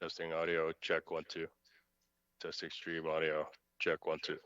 Testing audio, check 1 2. Testing stream audio, check 1 2.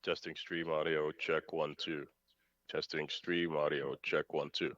Testing stream audio, check 1 2. Testing stream audio, check 1 2.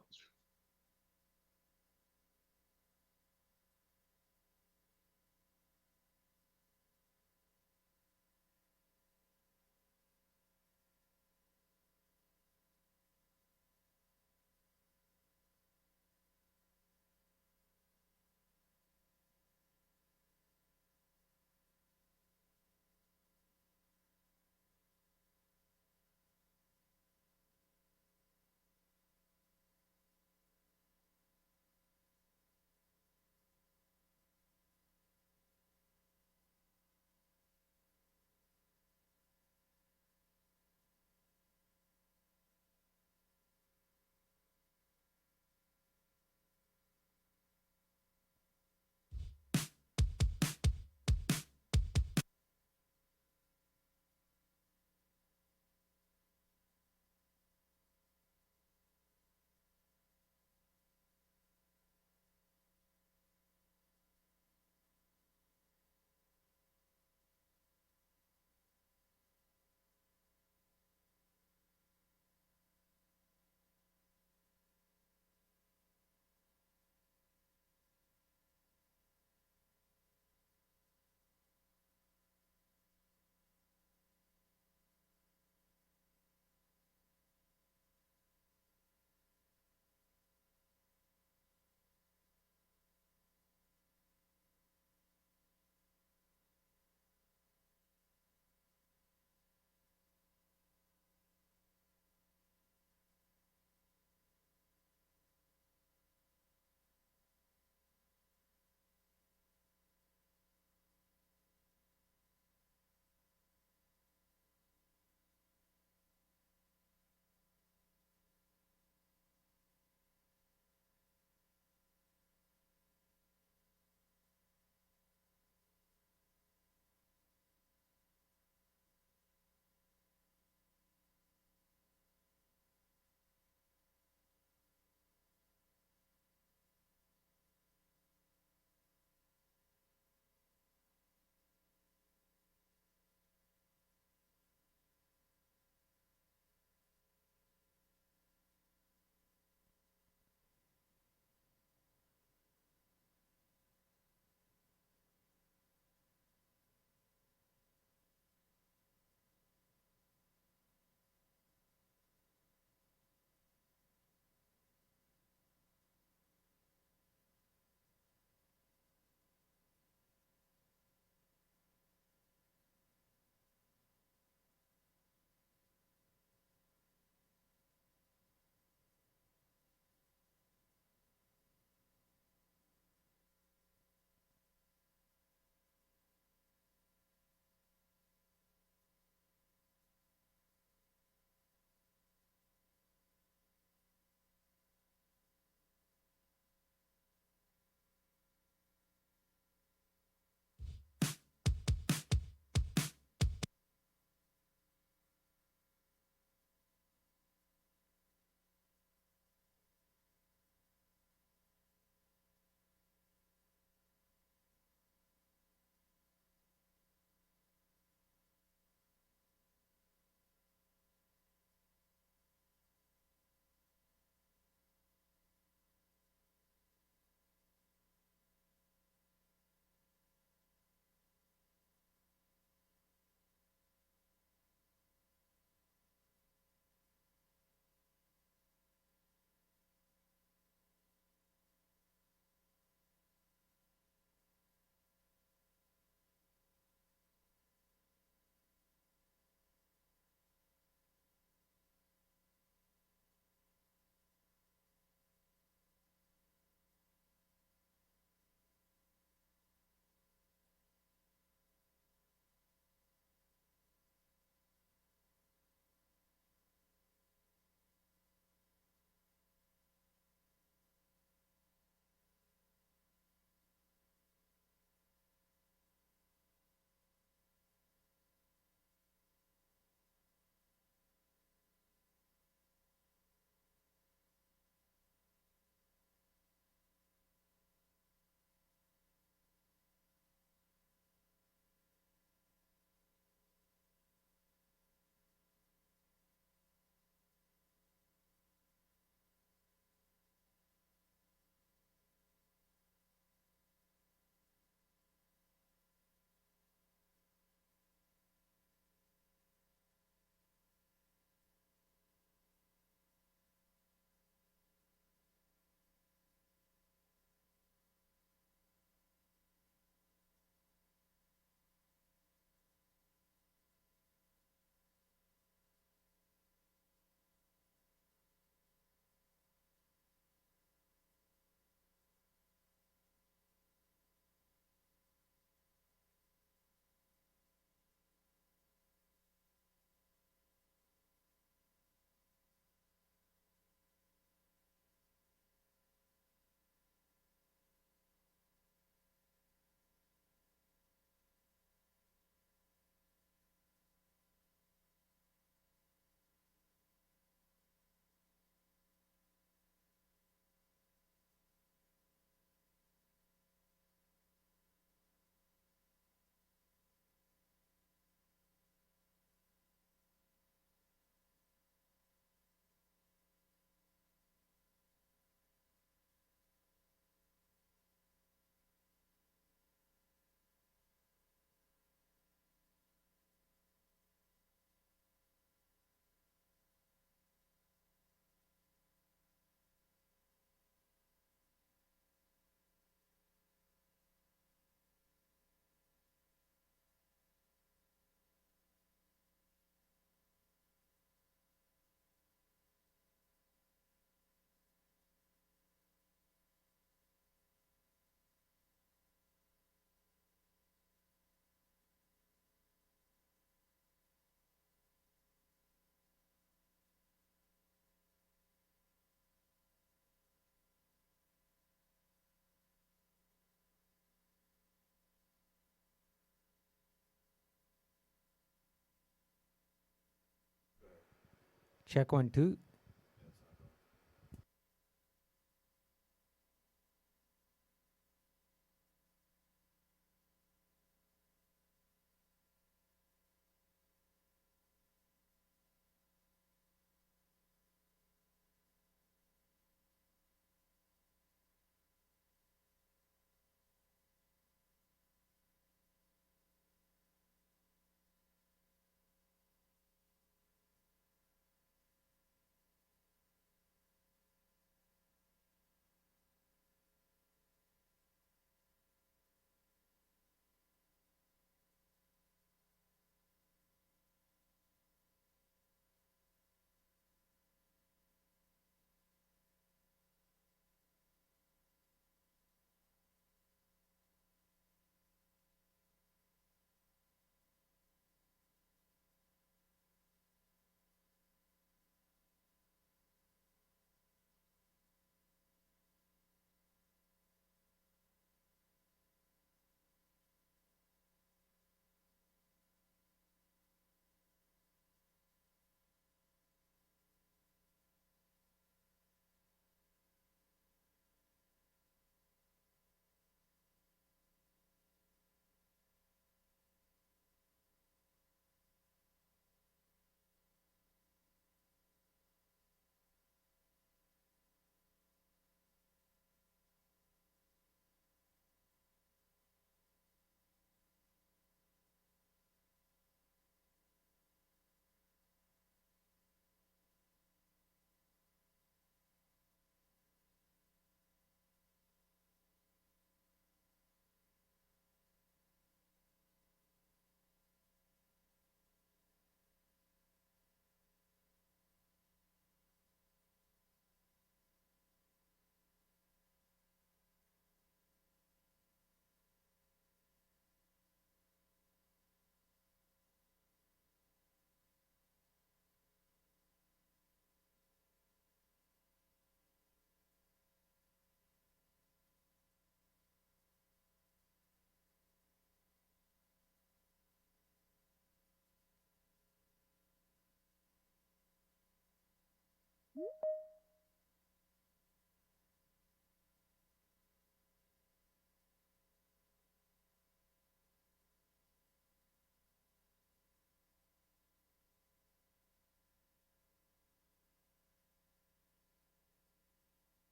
Check 1 2.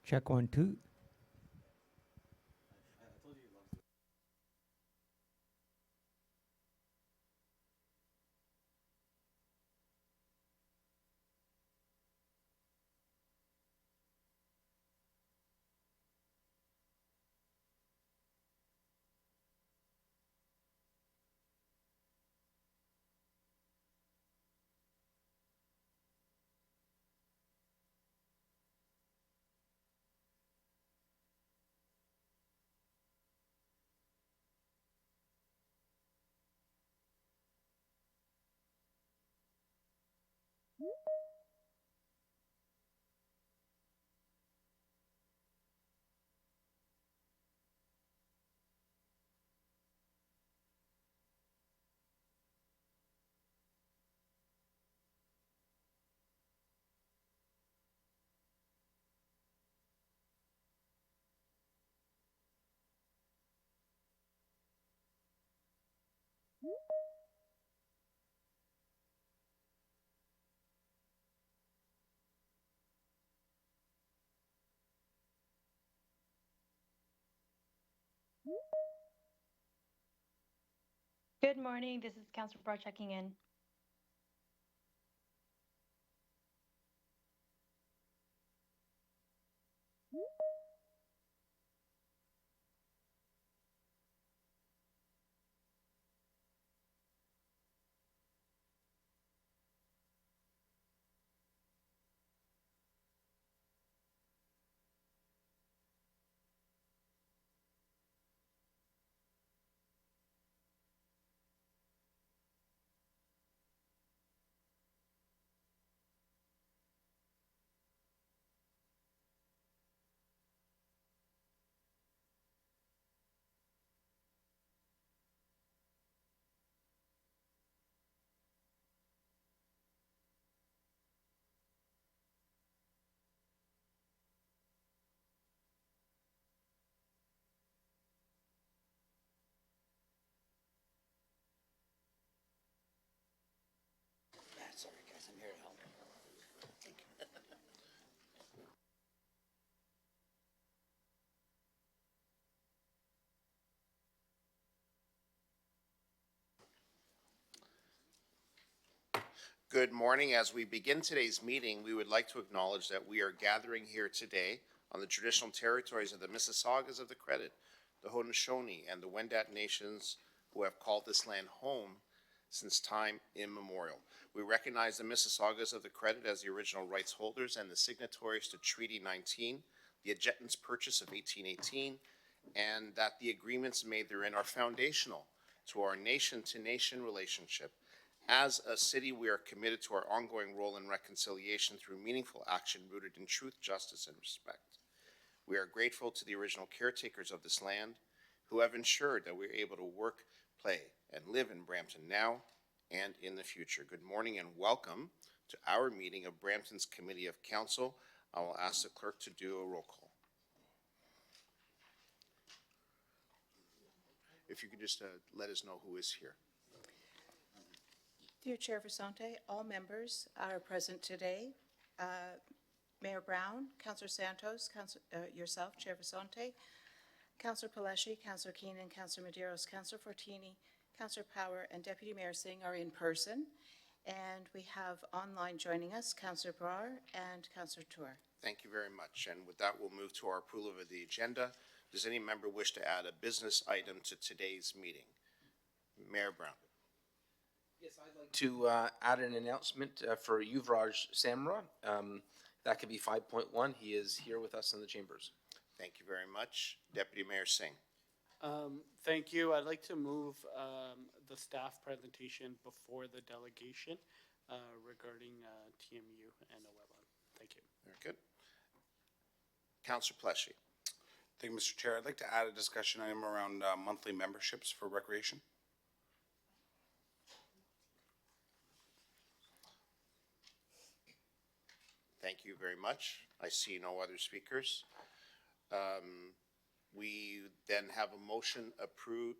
Check 1 2. Good morning. This is Councilor Broad checking in. Here, help. Good morning. As we begin today's meeting, we would like to acknowledge that we are gathering here today on the traditional territories of the Mississaugas of the Credit, the Haudenosaunee, and the Wendat nations who have called this land home since time immemorial. We recognize the Mississaugas of the Credit as the original rights holders and the signatories to Treaty 19, the Adjutant's Purchase of 1818, and that the agreements made therein are foundational to our nation-to-nation relationship. As a city, we are committed to our ongoing role in reconciliation through meaningful action rooted in truth, justice, and respect. We are grateful to the original caretakers of this land who have ensured that we are able to work, play, and live in Brampton now and in the future. Good morning and welcome to our meeting of Brampton's Committee of Council. I will ask the clerk to do a roll call. If you could just let us know who is here. Through Chair Vasante, all members are present today. Mayor Brown, Councillor Santos, yourself, Chair Vasante, Councillor Paleshi, Councillor Keenan, Councillor Medeiros, Councillor Fortini, Councillor Power, and Deputy Mayor Singh are in person. And we have online joining us, Councillor Brar and Councillor Tour. Thank you very much. And with that, we'll move to our approval of the agenda. Does any member wish to add a business item to today's meeting? Mayor Brown. Yes, I'd like to add an announcement for Yuvraj Samra. That could be 5.1. He is here with us in the chambers. Thank you very much. Deputy Mayor Singh. Thank you. I'd like to move the staff presentation before the delegation regarding TMU and OELA. Thank you. Very good. Councillor Pleshy. Thank you, Mr. Chair. I'd like to add a discussion item around monthly memberships for recreation. Thank you very much. I see no other speakers. We then have a motion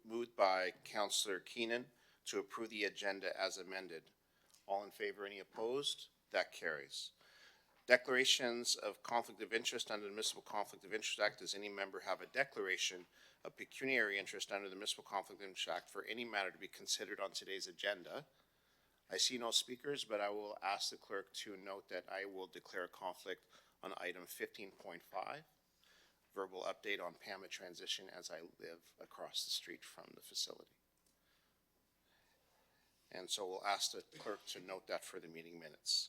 moved by Councillor Keenan to approve the agenda as amended. All in favor, any opposed? That carries. Declarations of conflict of interest under the Municipal Conflict of Interest Act. Does any member have a declaration of pecuniary interest under the Municipal Conflict of Interest Act for any matter to be considered on today's agenda? I see no speakers, but I will ask the clerk to note that I will declare a conflict on item 15.5, verbal update on PAMA transition as I live across the street from the facility. And so we'll ask the clerk to note that for the meeting minutes.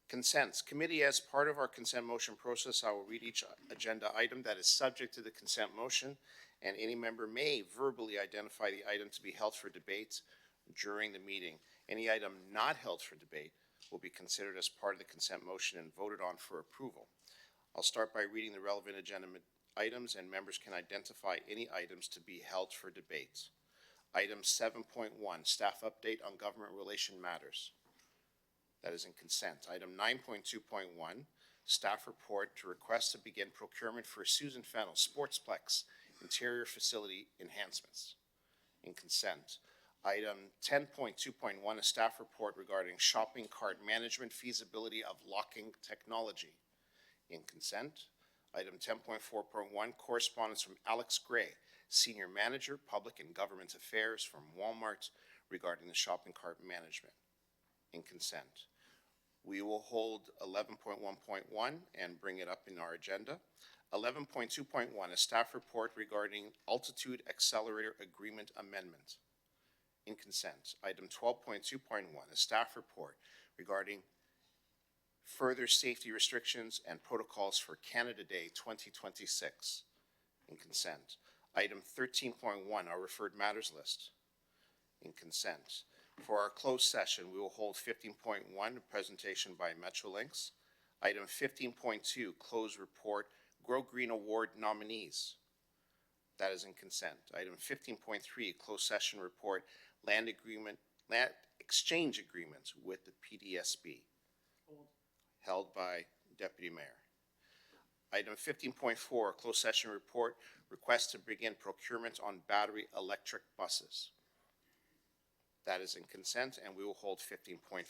Consents. Committee, as part of our consent motion process, I will read each agenda item that is subject to the consent motion, and any member may verbally identify the item to be held for debate during the meeting. Any item not held for debate will be considered as part of the consent motion and voted on for approval. I'll start by reading the relevant agenda items, and members can identify any items to be held for debate. Item 7.1, staff update on government relation matters. That is in consent. Item 9.2.1, staff report to request to begin procurement for Susan Fennell Sportsplex interior facility enhancements. In consent. Item 10.2.1, a staff report regarding shopping cart management feasibility of locking technology. In consent. Item 10.4.1, correspondence from Alex Gray, Senior Manager, Public and Government Affairs from Walmart regarding the shopping cart management. In consent. We will hold 11.1.1 and bring it up in our agenda. 11.2.1, a staff report regarding Altitude Accelerator Agreement Amendment. In consent. Item 12.2.1, a staff report regarding further safety restrictions and protocols for Canada Day 2026. In consent. Item 13.1, our referred matters list. In consent. For our closed session, we will hold 15.1, a presentation by Metrolinx. Item 15.2, closed report, Grow Green Award nominees. That is in consent. Item 15.3, closed session report, land exchange agreements with the PDSB. Held by Deputy Mayor. Item 15.4, closed session report, request to begin procurement on battery electric buses. That is in consent, and we will hold 15.5.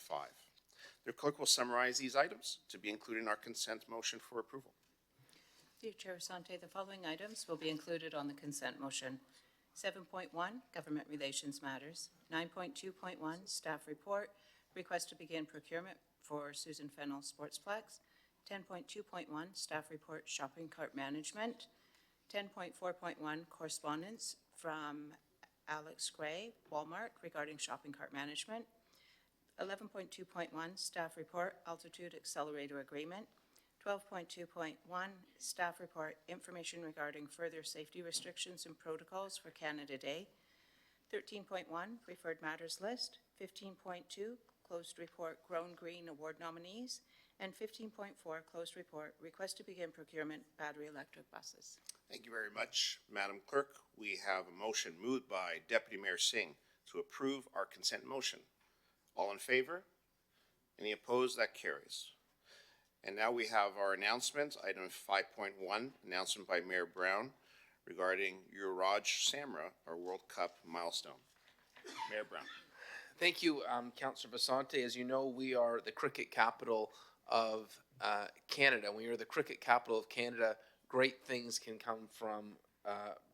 The clerk will summarize these items to be included in our consent motion for approval. Through Chair Sante, the following items will be included on the consent motion. 7.1, Government Relations Matters. 9.2.1, Staff Report, Request to begin procurement for Susan Fennell Sportsplex. 10.2.1, Staff Report, Shopping Cart Management. 10.4.1, Correspondence from Alex Gray, Walmart, regarding shopping cart management. 11.2.1, Staff Report, Altitude Accelerator Agreement. 12.2.1, Staff Report, Information regarding further safety restrictions and protocols for Canada Day. 13.1, Preferred Matters List. 15.2, Closed Report, Grown Green Award Nominees. And 15.4, Closed Report, Request to begin procurement battery electric buses. Thank you very much, Madam Clerk. We have a motion moved by Deputy Mayor Singh to approve our consent motion. All in favor? Any opposed? That carries. And now we have our announcements. Item 5.1, announcement by Mayor Brown regarding Yuvraj Samra, our World Cup milestone. Mayor Brown. Thank you, Councillor Basante. As you know, we are the cricket capital of Canada. When you're the cricket capital of Canada, great things can come from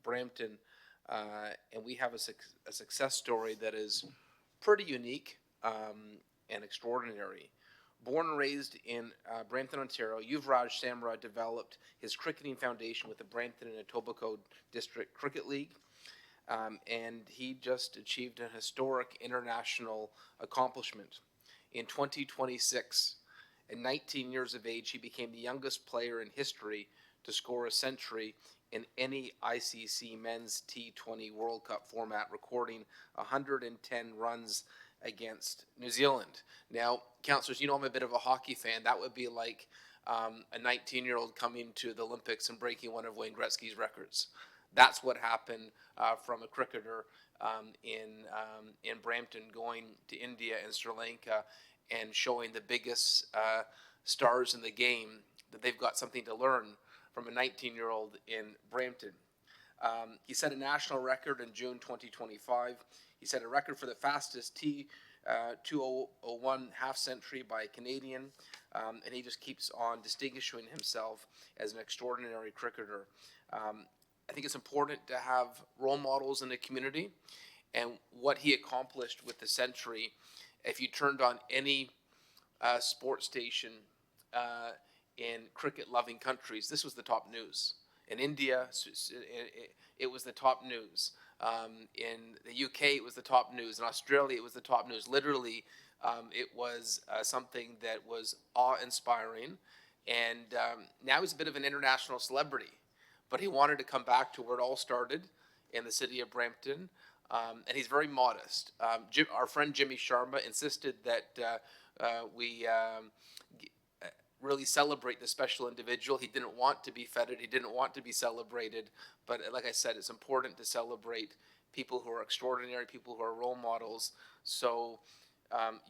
Brampton, and we have a success story that is pretty unique and extraordinary. Born and raised in Brampton, Ontario, Yuvraj Samra developed his cricketing foundation with the Brampton and Etobicoke District Cricket League, and he just achieved an historic international accomplishment. In 2026, at 19 years of age, he became the youngest player in history to score a century in any ICC Men's T20 World Cup format, recording 110 runs against New Zealand. Now, councillors, you know I'm a bit of a hockey fan. That would be like a 19-year-old coming to the Olympics and breaking one of Wayne Gretzky's records. That's what happened from a cricketer in Brampton, going to India and Sri Lanka and showing the biggest stars in the game that they've got something to learn from a 19-year-old in Brampton. He set a national record in June 2025. He set a record for the fastest T201 half century by a Canadian, and he just keeps on distinguishing himself as an extraordinary cricketer. I think it's important to have role models in the community, and what he accomplished with the century. If you turned on any sports station in cricket-loving countries, this was the top news. In India, it was the top news. In the UK, it was the top news. In Australia, it was the top news. Literally, it was something that was awe-inspiring. And now he's a bit of an international celebrity. But he wanted to come back to where it all started, in the city of Brampton. And he's very modest. Our friend Jimmy Sharma insisted that we really celebrate the special individual. He didn't want to be feted. He didn't want to be celebrated. But like I said, it's important to celebrate people who are extraordinary, people who are role models. So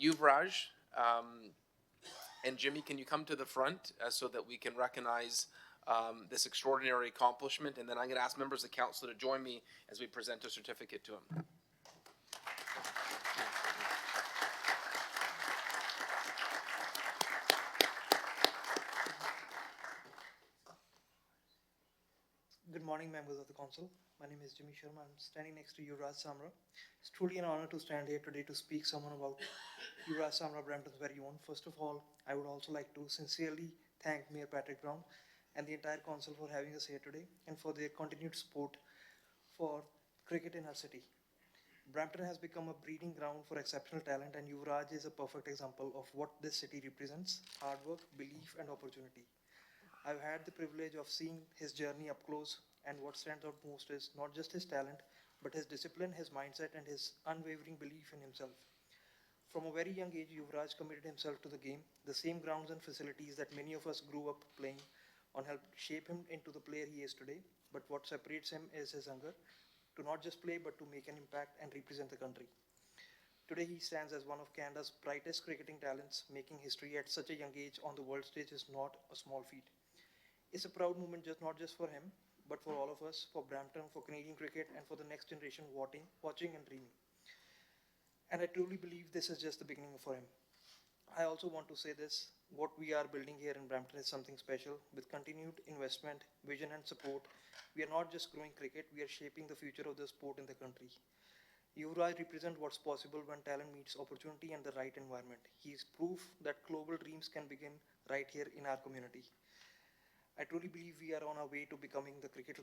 Yuvraj and Jimmy, can you come to the front so that we can recognize this extraordinary accomplishment? And then I'm going to ask members of council to join me as we present a certificate to him. Good morning, members of the council. My name is Jimmy Sharma. I'm standing next to Yuvraj Samra. It's truly an honor to stand here today to speak someone about Yuvraj Samra, Brampton's very own. First of all, I would also like to sincerely thank Mayor Patrick Brown and the entire council for having us here today and for their continued support for cricket in our city. Brampton has become a breeding ground for exceptional talent, and Yuvraj is a perfect example of what this city represents: hard work, belief, and opportunity. I've had the privilege of seeing his journey up close, and what stands out most is not just his talent, but his discipline, his mindset, and his unwavering belief in himself. From a very young age, Yuvraj committed himself to the game. The same grounds and facilities that many of us grew up playing on helped shape him into the player he is today. But what separates him is his hunger to not just play, but to make an impact and represent the country. Today, he stands as one of Canada's brightest cricketing talents. Making history at such a young age on the world stage is not a small feat. It's a proud moment, not just for him, but for all of us, for Brampton, for Canadian cricket, and for the next generation watching and dreaming. And I truly believe this is just the beginning for him. I also want to say this, what we are building here in Brampton is something special. With continued investment, vision and support, we are not just growing cricket, we are shaping the future of the sport in the country. Yuvraj represents what's possible when talent meets opportunity and the right environment. He is proof that global dreams can begin right here in our community. I truly believe we are on our way to becoming the cricket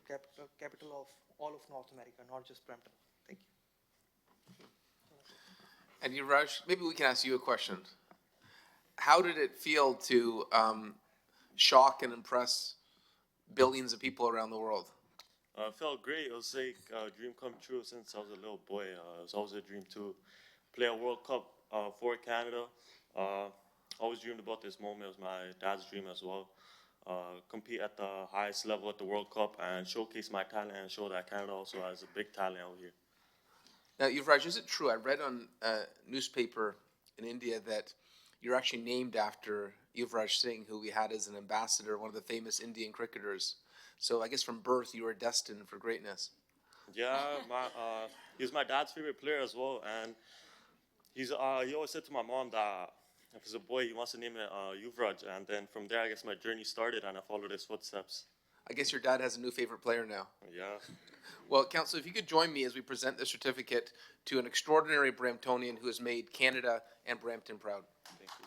capital of all of North America, not just Brampton. Thank you. And Yuvraj, maybe we can ask you a question. How did it feel to shock and impress billions of people around the world? It felt great. It was like a dream come true since I was a little boy. It was always a dream to play a World Cup for Canada. Always dreamed about this moment. It was my dad's dream as well. Compete at the highest level at the World Cup and showcase my talent and show that Canada also has a big talent out here. Now, Yuvraj, is it true? I read on a newspaper in India that you're actually named after Yuvraj Singh, who we had as an ambassador, one of the famous Indian cricketers. So I guess from birth you were destined for greatness. Yeah, he was my dad's favorite player as well, and he always said to my mom that if it's a boy, he wants to name it Yuvraj, and then from there, I guess my journey started, and I followed his footsteps. I guess your dad has a new favorite player now. Yeah. Well, Council, if you could join me as we present the certificate to an extraordinary Bramptonian who has made Canada and Brampton proud. Thank you.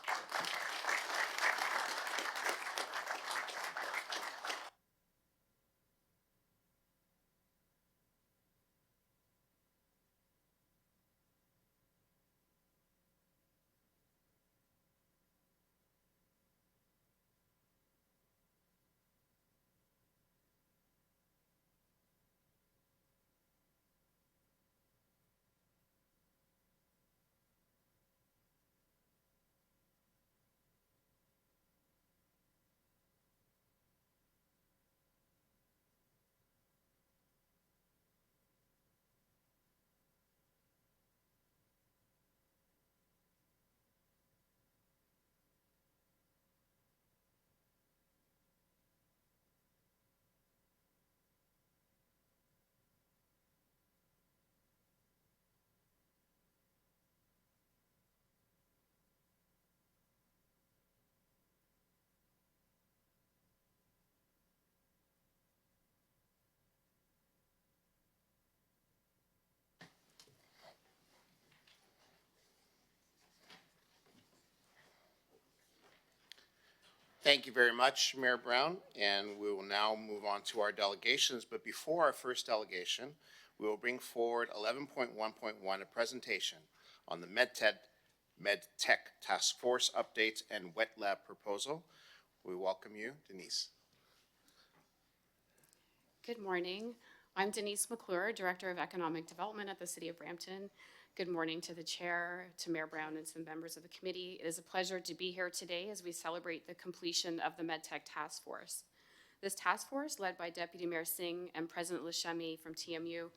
Thank you very much, Mayor Brown, and we will now move on to our delegations. But before our first delegation, we will bring forward 11.1.1, a presentation on the MedTech Task Force updates and wet lab proposal. We welcome you, Denise. Good morning. I'm Denise McClure, Director of Economic Development at the City of Brampton. Good morning to the Chair, to Mayor Brown, and to the members of the committee. It is a pleasure to be here today as we celebrate the completion of the MedTech Task Force. This task force, led by Deputy Mayor Singh and President Lashemi from TMU,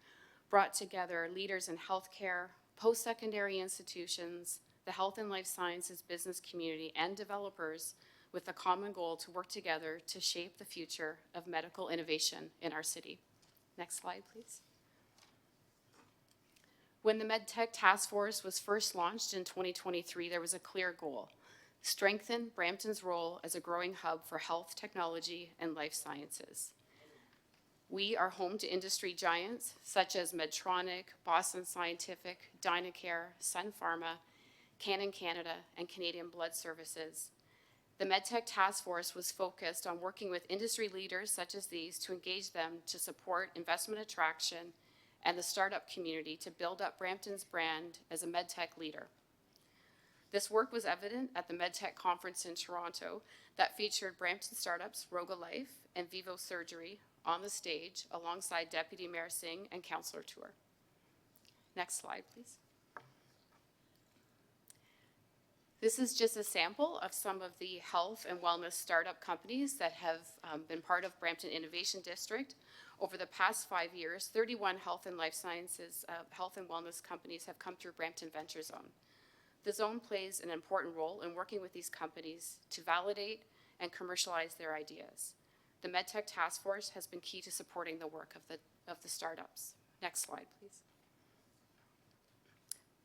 brought together leaders in healthcare, post-secondary institutions, the health and life sciences business community, and developers with the common goal to work together to shape the future of medical innovation in our city. Next slide, please. When the MedTech Task Force was first launched in 2023, there was a clear goal: strengthen Brampton's role as a growing hub for health technology and life sciences. We are home to industry giants such as Medtronic, Boston Scientific, Dynacare, Sun Pharma, Canon Canada, and Canadian Blood Services. The MedTech Task Force was focused on working with industry leaders such as these to engage them to support investment attraction and the startup community to build up Brampton's brand as a MedTech leader. This work was evident at the MedTech conference in Toronto that featured Brampton startups Roga Life and Vivo Surgery on the stage alongside Deputy Mayor Singh and Councillor Tour. Next slide, please. This is just a sample of some of the health and wellness startup companies that have been part of Brampton Innovation District. Over the past 5 years, 31 health and life sciences, health and wellness companies have come through Brampton Venture Zone. The zone plays an important role in working with these companies to validate and commercialize their ideas. The MedTech Task Force has been key to supporting the work of the startups. Next slide, please.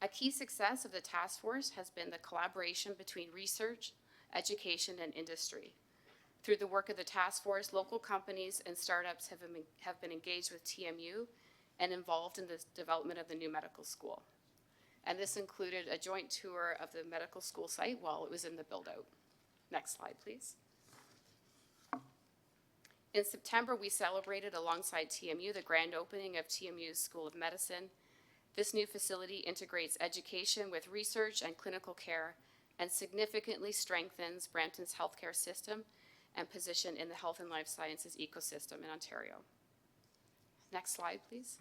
A key success of the task force has been the collaboration between research, education, and industry. Through the work of the task force, local companies and startups have been engaged with TMU and involved in the development of the new medical school. And this included a joint tour of the medical school site while it was in the build-out. Next slide, please. In September, we celebrated alongside TMU the grand opening of TMU's School of Medicine. This new facility integrates education with research and clinical care and significantly strengthens Brampton's healthcare system and position in the health and life sciences ecosystem in Ontario. Next slide, please.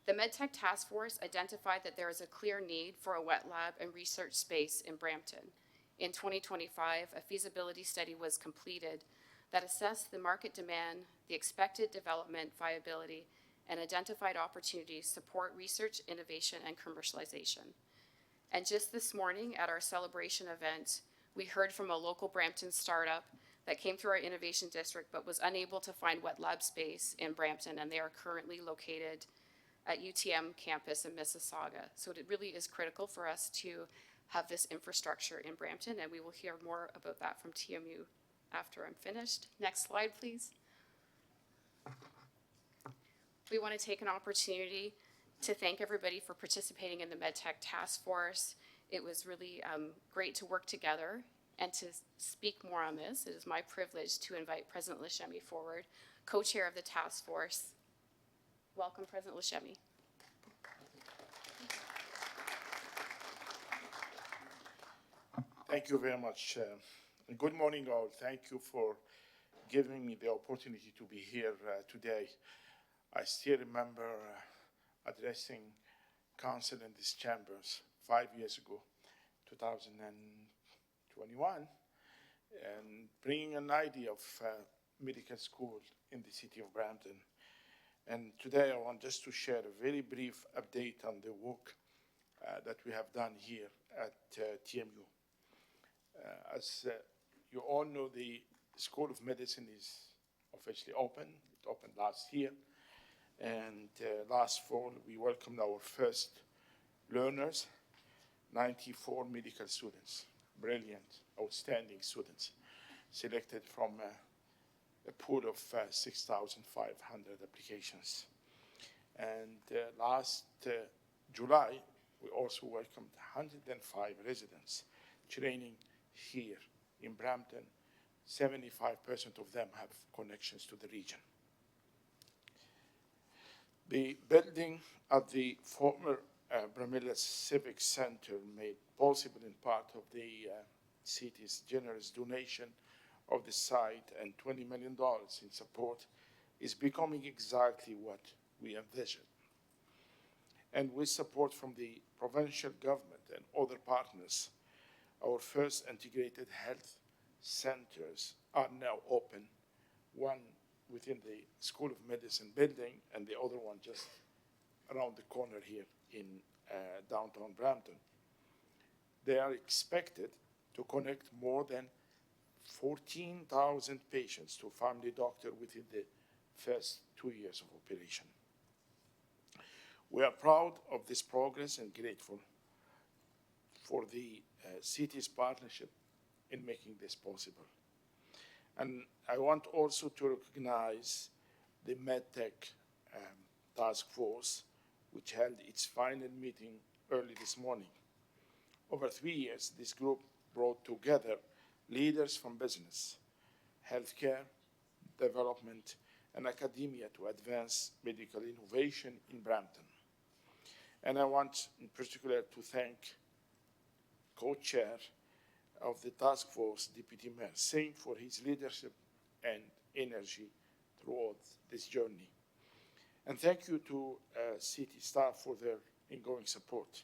The MedTech Task Force identified that there is a clear need for a wet lab and research space in Brampton. In 2025, a feasibility study was completed that assessed the market demand, the expected development viability, and identified opportunities to support research, innovation, and commercialization. And just this morning at our celebration event, we heard from a local Brampton startup that came through our innovation district but was unable to find wet lab space in Brampton, and they are currently located at UTM campus in Mississauga. So it really is critical for us to have this infrastructure in Brampton, and we will hear more about that from TMU after I'm finished. Next slide, please. We want to take an opportunity to thank everybody for participating in the MedTech Task Force. It was really great to work together, and to speak more on this, it is my privilege to invite President Lashemi forward, co-chair of the task force. Welcome, President Lashemi. Thank you very much. Good morning, all. Thank you for giving me the opportunity to be here today. I still remember addressing council in these chambers 5 years ago, 2021, and bringing an idea of medical school in the city of Brampton. And today I want just to share a very brief update on the work that we have done here at TMU. As you all know, the School of Medicine is officially open. It opened last year. And last fall, we welcomed our first learners, 94 medical students, brilliant, outstanding students, selected from a pool of 6,500 applications. And last July, we also welcomed 105 residents training here in Brampton. 75% of them have connections to the region. The building of the former Bramilla Civic Center, made possible in part of the city's generous donation of the site and $20 million in support, is becoming exactly what we envisioned. And with support from the provincial government and other partners, our first integrated health centers are now open, one within the School of Medicine building and the other one just around the corner here in downtown Brampton. They are expected to connect more than 14,000 patients to family doctor within the first 2 years of operation. We are proud of this progress and grateful for the city's partnership in making this possible. And I want also to recognize the MedTech Task Force, which held its final meeting early this morning. Over 3 years, this group brought together leaders from business, healthcare, development, and academia to advance medical innovation in Brampton. And I want in particular to thank co-chair of the task force, Deputy Mayor Singh, for his leadership and energy throughout this journey. And thank you to city staff for their ongoing support.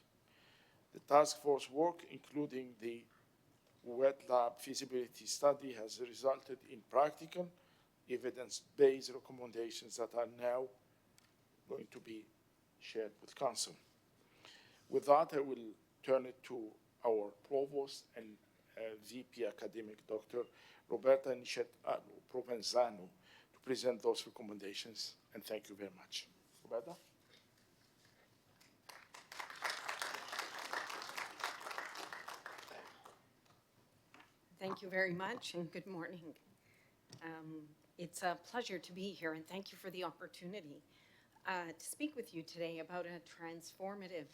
The task force work, including the wet lab feasibility study, has resulted in practical, evidence-based recommendations that are now going to be shared with Council. With that, I will turn it to our Provost and VP Academic, Dr. Roberta Provenzano, to present those recommendations, and thank you very much. Roberta? Thank you very much and good morning. It's a pleasure to be here and thank you for the opportunity to speak with you today about a transformative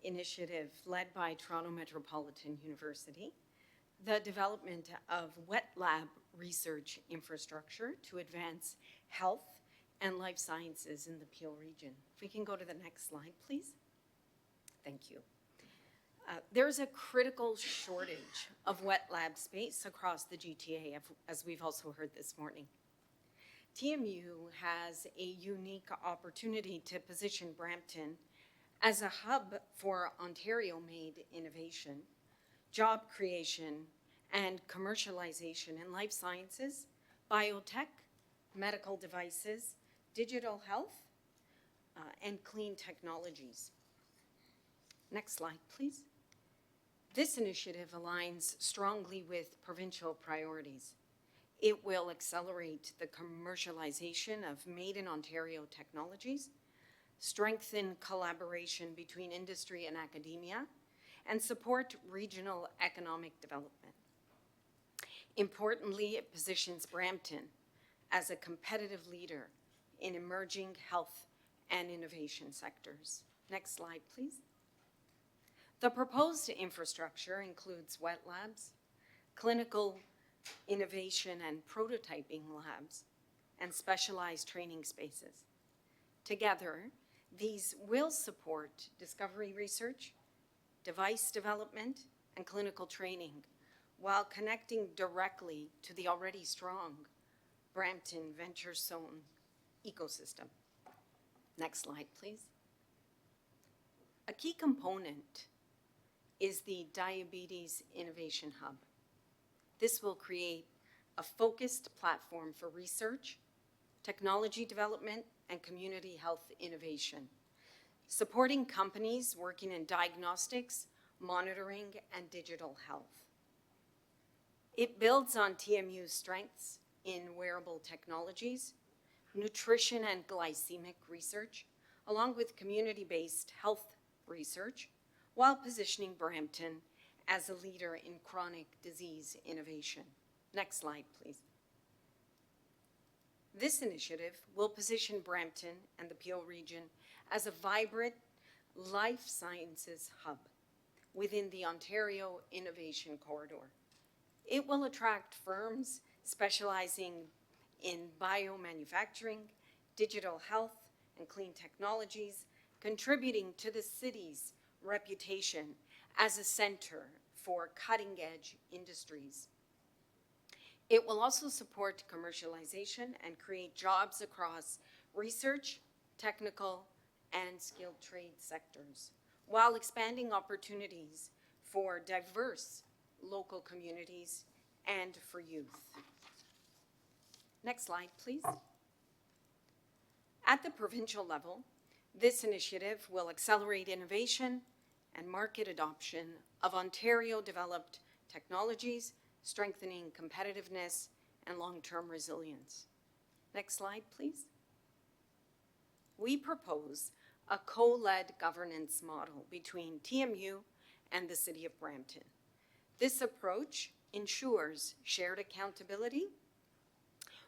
initiative led by Toronto Metropolitan University, the development of wet lab research infrastructure to advance health and life sciences in the Peel region. If we can go to the next slide, please. Thank you. There's a critical shortage of wet lab space across the GTA, as we've also heard this morning. TMU has a unique opportunity to position Brampton as a hub for Ontario-made innovation, job creation, and commercialization in life sciences, biotech, medical devices, digital health, and clean technologies. Next slide, please. This initiative aligns strongly with provincial priorities. It will accelerate the commercialization of made in Ontario technologies, strengthen collaboration between industry and academia, and support regional economic development. Importantly, it positions Brampton as a competitive leader in emerging health and innovation sectors. Next slide, please. The proposed infrastructure includes wet labs, clinical innovation and prototyping labs, and specialized training spaces. Together, these will support discovery research, device development, and clinical training while connecting directly to the already strong Brampton Venture Zone ecosystem. Next slide, please. A key component is the Diabetes Innovation Hub. This will create a focused platform for research, technology development, and community health innovation, supporting companies working in diagnostics, monitoring, and digital health. It builds on TMU's strengths in wearable technologies, nutrition and glycemic research, along with community-based health research, while positioning Brampton as a leader in chronic disease innovation. Next slide, please. This initiative will position Brampton and the Peel region as a vibrant life sciences hub within the Ontario Innovation Corridor. It will attract firms specializing in biomanufacturing, digital health, and clean technologies, contributing to the city's reputation as a center for cutting-edge industries. It will also support commercialization and create jobs across research, technical, and skilled trade sectors, while expanding opportunities for diverse local communities and for youth. Next slide, please. At the provincial level, this initiative will accelerate innovation and market adoption of Ontario-developed technologies, strengthening competitiveness and long-term resilience. Next slide, please. We propose a co-led governance model between TMU and the City of Brampton. This approach ensures shared accountability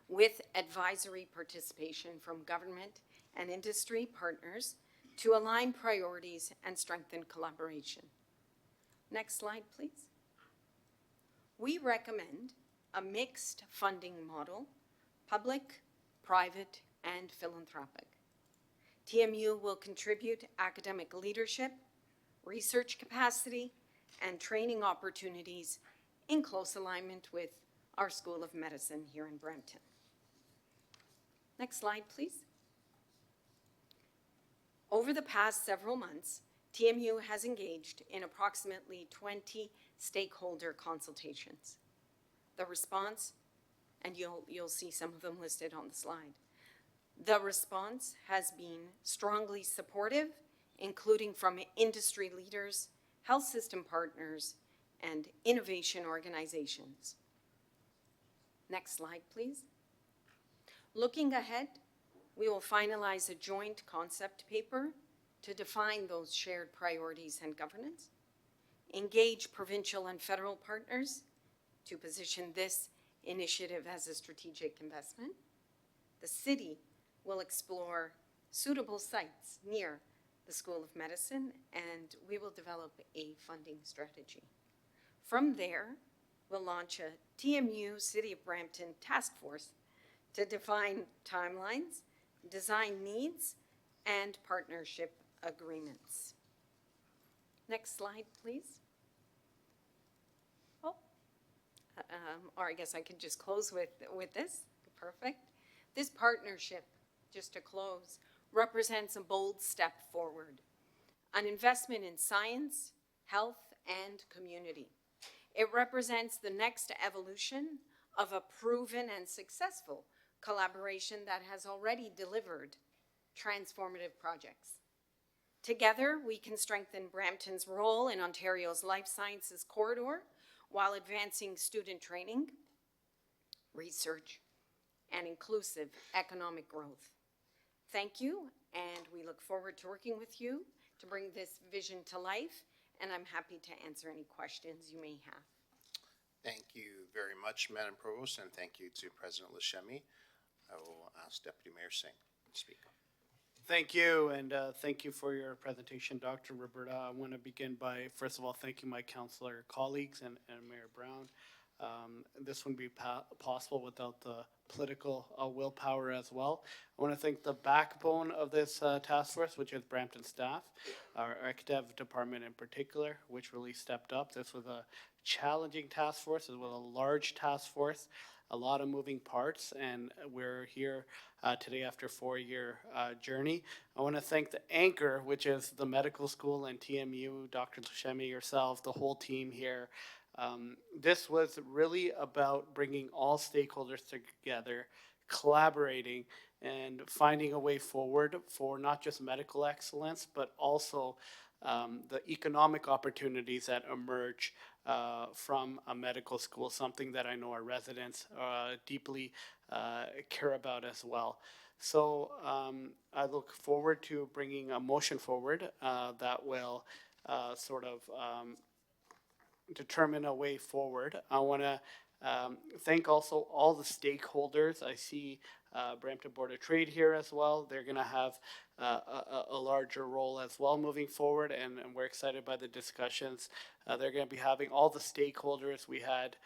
with advisory participation from government and industry partners to align priorities and strengthen collaboration. Next slide, please. We recommend a mixed funding model, public, private, and philanthropic. TMU will contribute academic leadership, research capacity, and training opportunities in close alignment with our School of Medicine here in Brampton. Next slide, please. Over the past several months, TMU has engaged in approximately 20 stakeholder consultations. The response, and you'll see some of them listed on the slide, the response has been strongly supportive, including from industry leaders, health system partners, and innovation organizations. Next slide, please. Looking ahead, we will finalize a joint concept paper to define those shared priorities and governance, engage provincial and federal partners to position this initiative as a strategic investment. The city will explore suitable sites near the School of Medicine, and we will develop a funding strategy. From there, we'll launch a TMU City of Brampton task force to define timelines, design needs, and partnership agreements. Next slide, please. Oh, or I guess I could just close with this. Perfect. This partnership, just to close, represents a bold step forward, an investment in science, health, and community. It represents the next evolution of a proven and successful collaboration that has already delivered transformative projects. Together, we can strengthen Brampton's role in Ontario's life sciences corridor while advancing student training, research, and inclusive economic growth. Thank you, and we look forward to working with you to bring this vision to life, and I'm happy to answer any questions you may have. Thank you very much, Madam Provost, and thank you to President Lashemi. I will ask Deputy Mayor Singh to speak. Thank you, and thank you for your presentation, Dr. Roberta. I want to begin by, first of all, thanking my councillor colleagues and Mayor Brown. This wouldn't be possible without the political willpower as well. I want to thank the backbone of this task force, which is Brampton staff, our Architect department in particular, which really stepped up. This was a challenging task force. It was a large task force, a lot of moving parts, and we're here today after a 4-year journey. I want to thank the anchor, which is the medical school and TMU, Dr. Lashemi, yourself, the whole team here. This was really about bringing all stakeholders together, collaborating, and finding a way forward for not just medical excellence, but also the economic opportunities that emerge from a medical school, something that I know our residents deeply care about as well. So I look forward to bringing a motion forward that will sort of determine a way forward. I want to thank also all the stakeholders. I see Brampton Board of Trade here as well. They're going to have a larger role as well moving forward, and we're excited by the discussions they're going to be having. All the stakeholders we had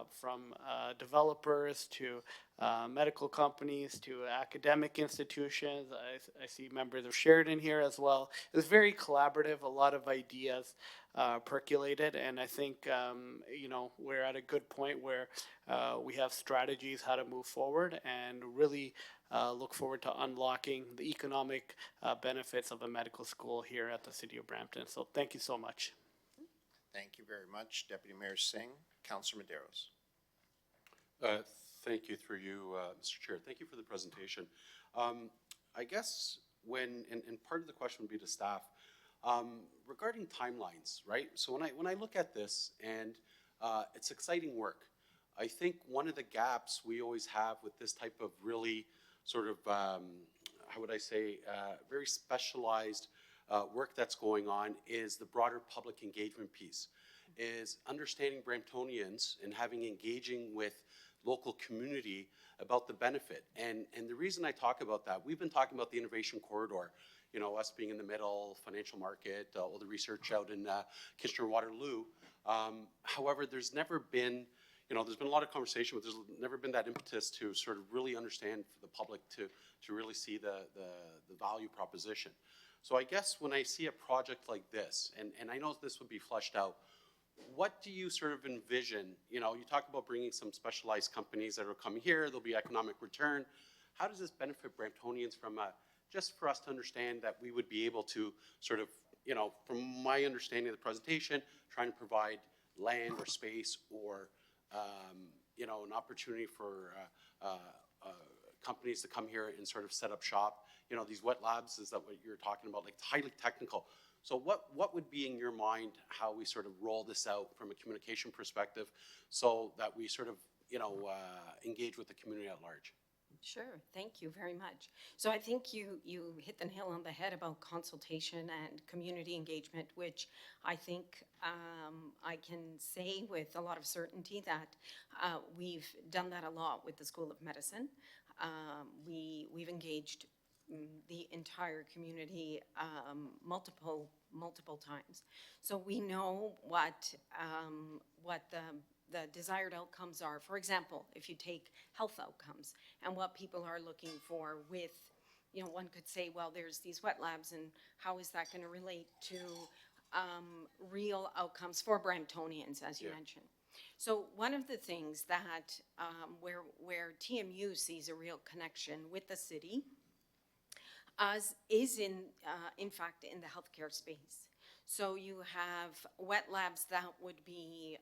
from developers to medical companies to academic institutions. I see members of Sheridan here as well. It was very collaborative, a lot of ideas percolated, and I think you know, we're at a good point where we have strategies how to move forward and really look forward to unlocking the economic benefits of a medical school here at the City of Brampton. So thank you so much. Thank you very much, Deputy Mayor Singh. Councillor Medeiros. Thank you through you, Mr. Chair. Thank you for the presentation. I guess when part of the question would be to staff regarding timelines, right? So when I look at this, and it's exciting work. I think one of the gaps we always have with this type of really sort of how would I say very specialized work that's going on is the broader public engagement piece, is understanding Bramptonians and engaging with local community about the benefit. And the reason I talk about that, we've been talking about the innovation corridor, you know, us being in the middle, financial market, all the research out in Kitchener-Waterloo. However, there's never been, you know, there's been a lot of conversation, but there's never been that impetus to sort of really understand for the public to really see the value proposition. So I guess when I see a project like this, and I know this would be fleshed out, what do you sort of envision? You know, you talk about bringing some specialized companies that are coming here, there'll be economic return. How does this benefit Bramptonians from just for us to understand that we would be able to sort of, you know, from my understanding of the presentation, trying to provide land or space or, you know, an opportunity for companies to come here and sort of set up shop. You know, these wet labs, is that what you're talking about? Like highly technical. So what would be in your mind how we sort of roll this out from a communication perspective so that we sort of, you know, engage with the community at large? Sure, thank you very much. So I think you hit the nail on the head about consultation and community engagement, which I think I can say with a lot of certainty that we've done that a lot with the School of Medicine. We've engaged the entire community multiple times. So we know what the desired outcomes are. For example, if you take health outcomes and what people are looking for with, you know, one could say, well, there's these wet labs, and how is that going to relate to real outcomes for Bramptonians, as you mentioned. So one of the things that where TMU sees a real connection with the city is in fact in the healthcare space. So you have wet labs that would be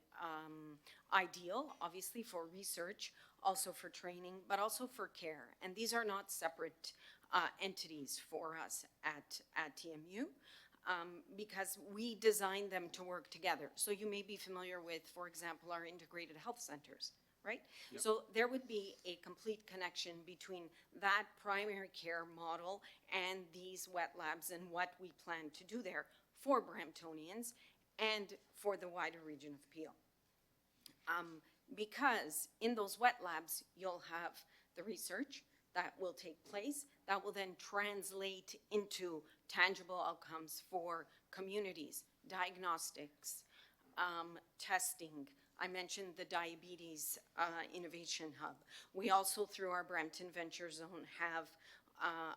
ideal, obviously, for research, also for training, but also for care. And these are not separate entities for us at TMU because we design them to work together. So you may be familiar with, for example, our integrated health centers, right? Yep. So there would be a complete connection between that primary care model and these wet labs and what we plan to do there for Bramptonians and for the wider region of Peel. Because in those wet labs, you'll have the research that will take place that will then translate into tangible outcomes for communities, diagnostics, testing. I mentioned the Diabetes Innovation Hub. We also, through our Brampton Venture Zone, have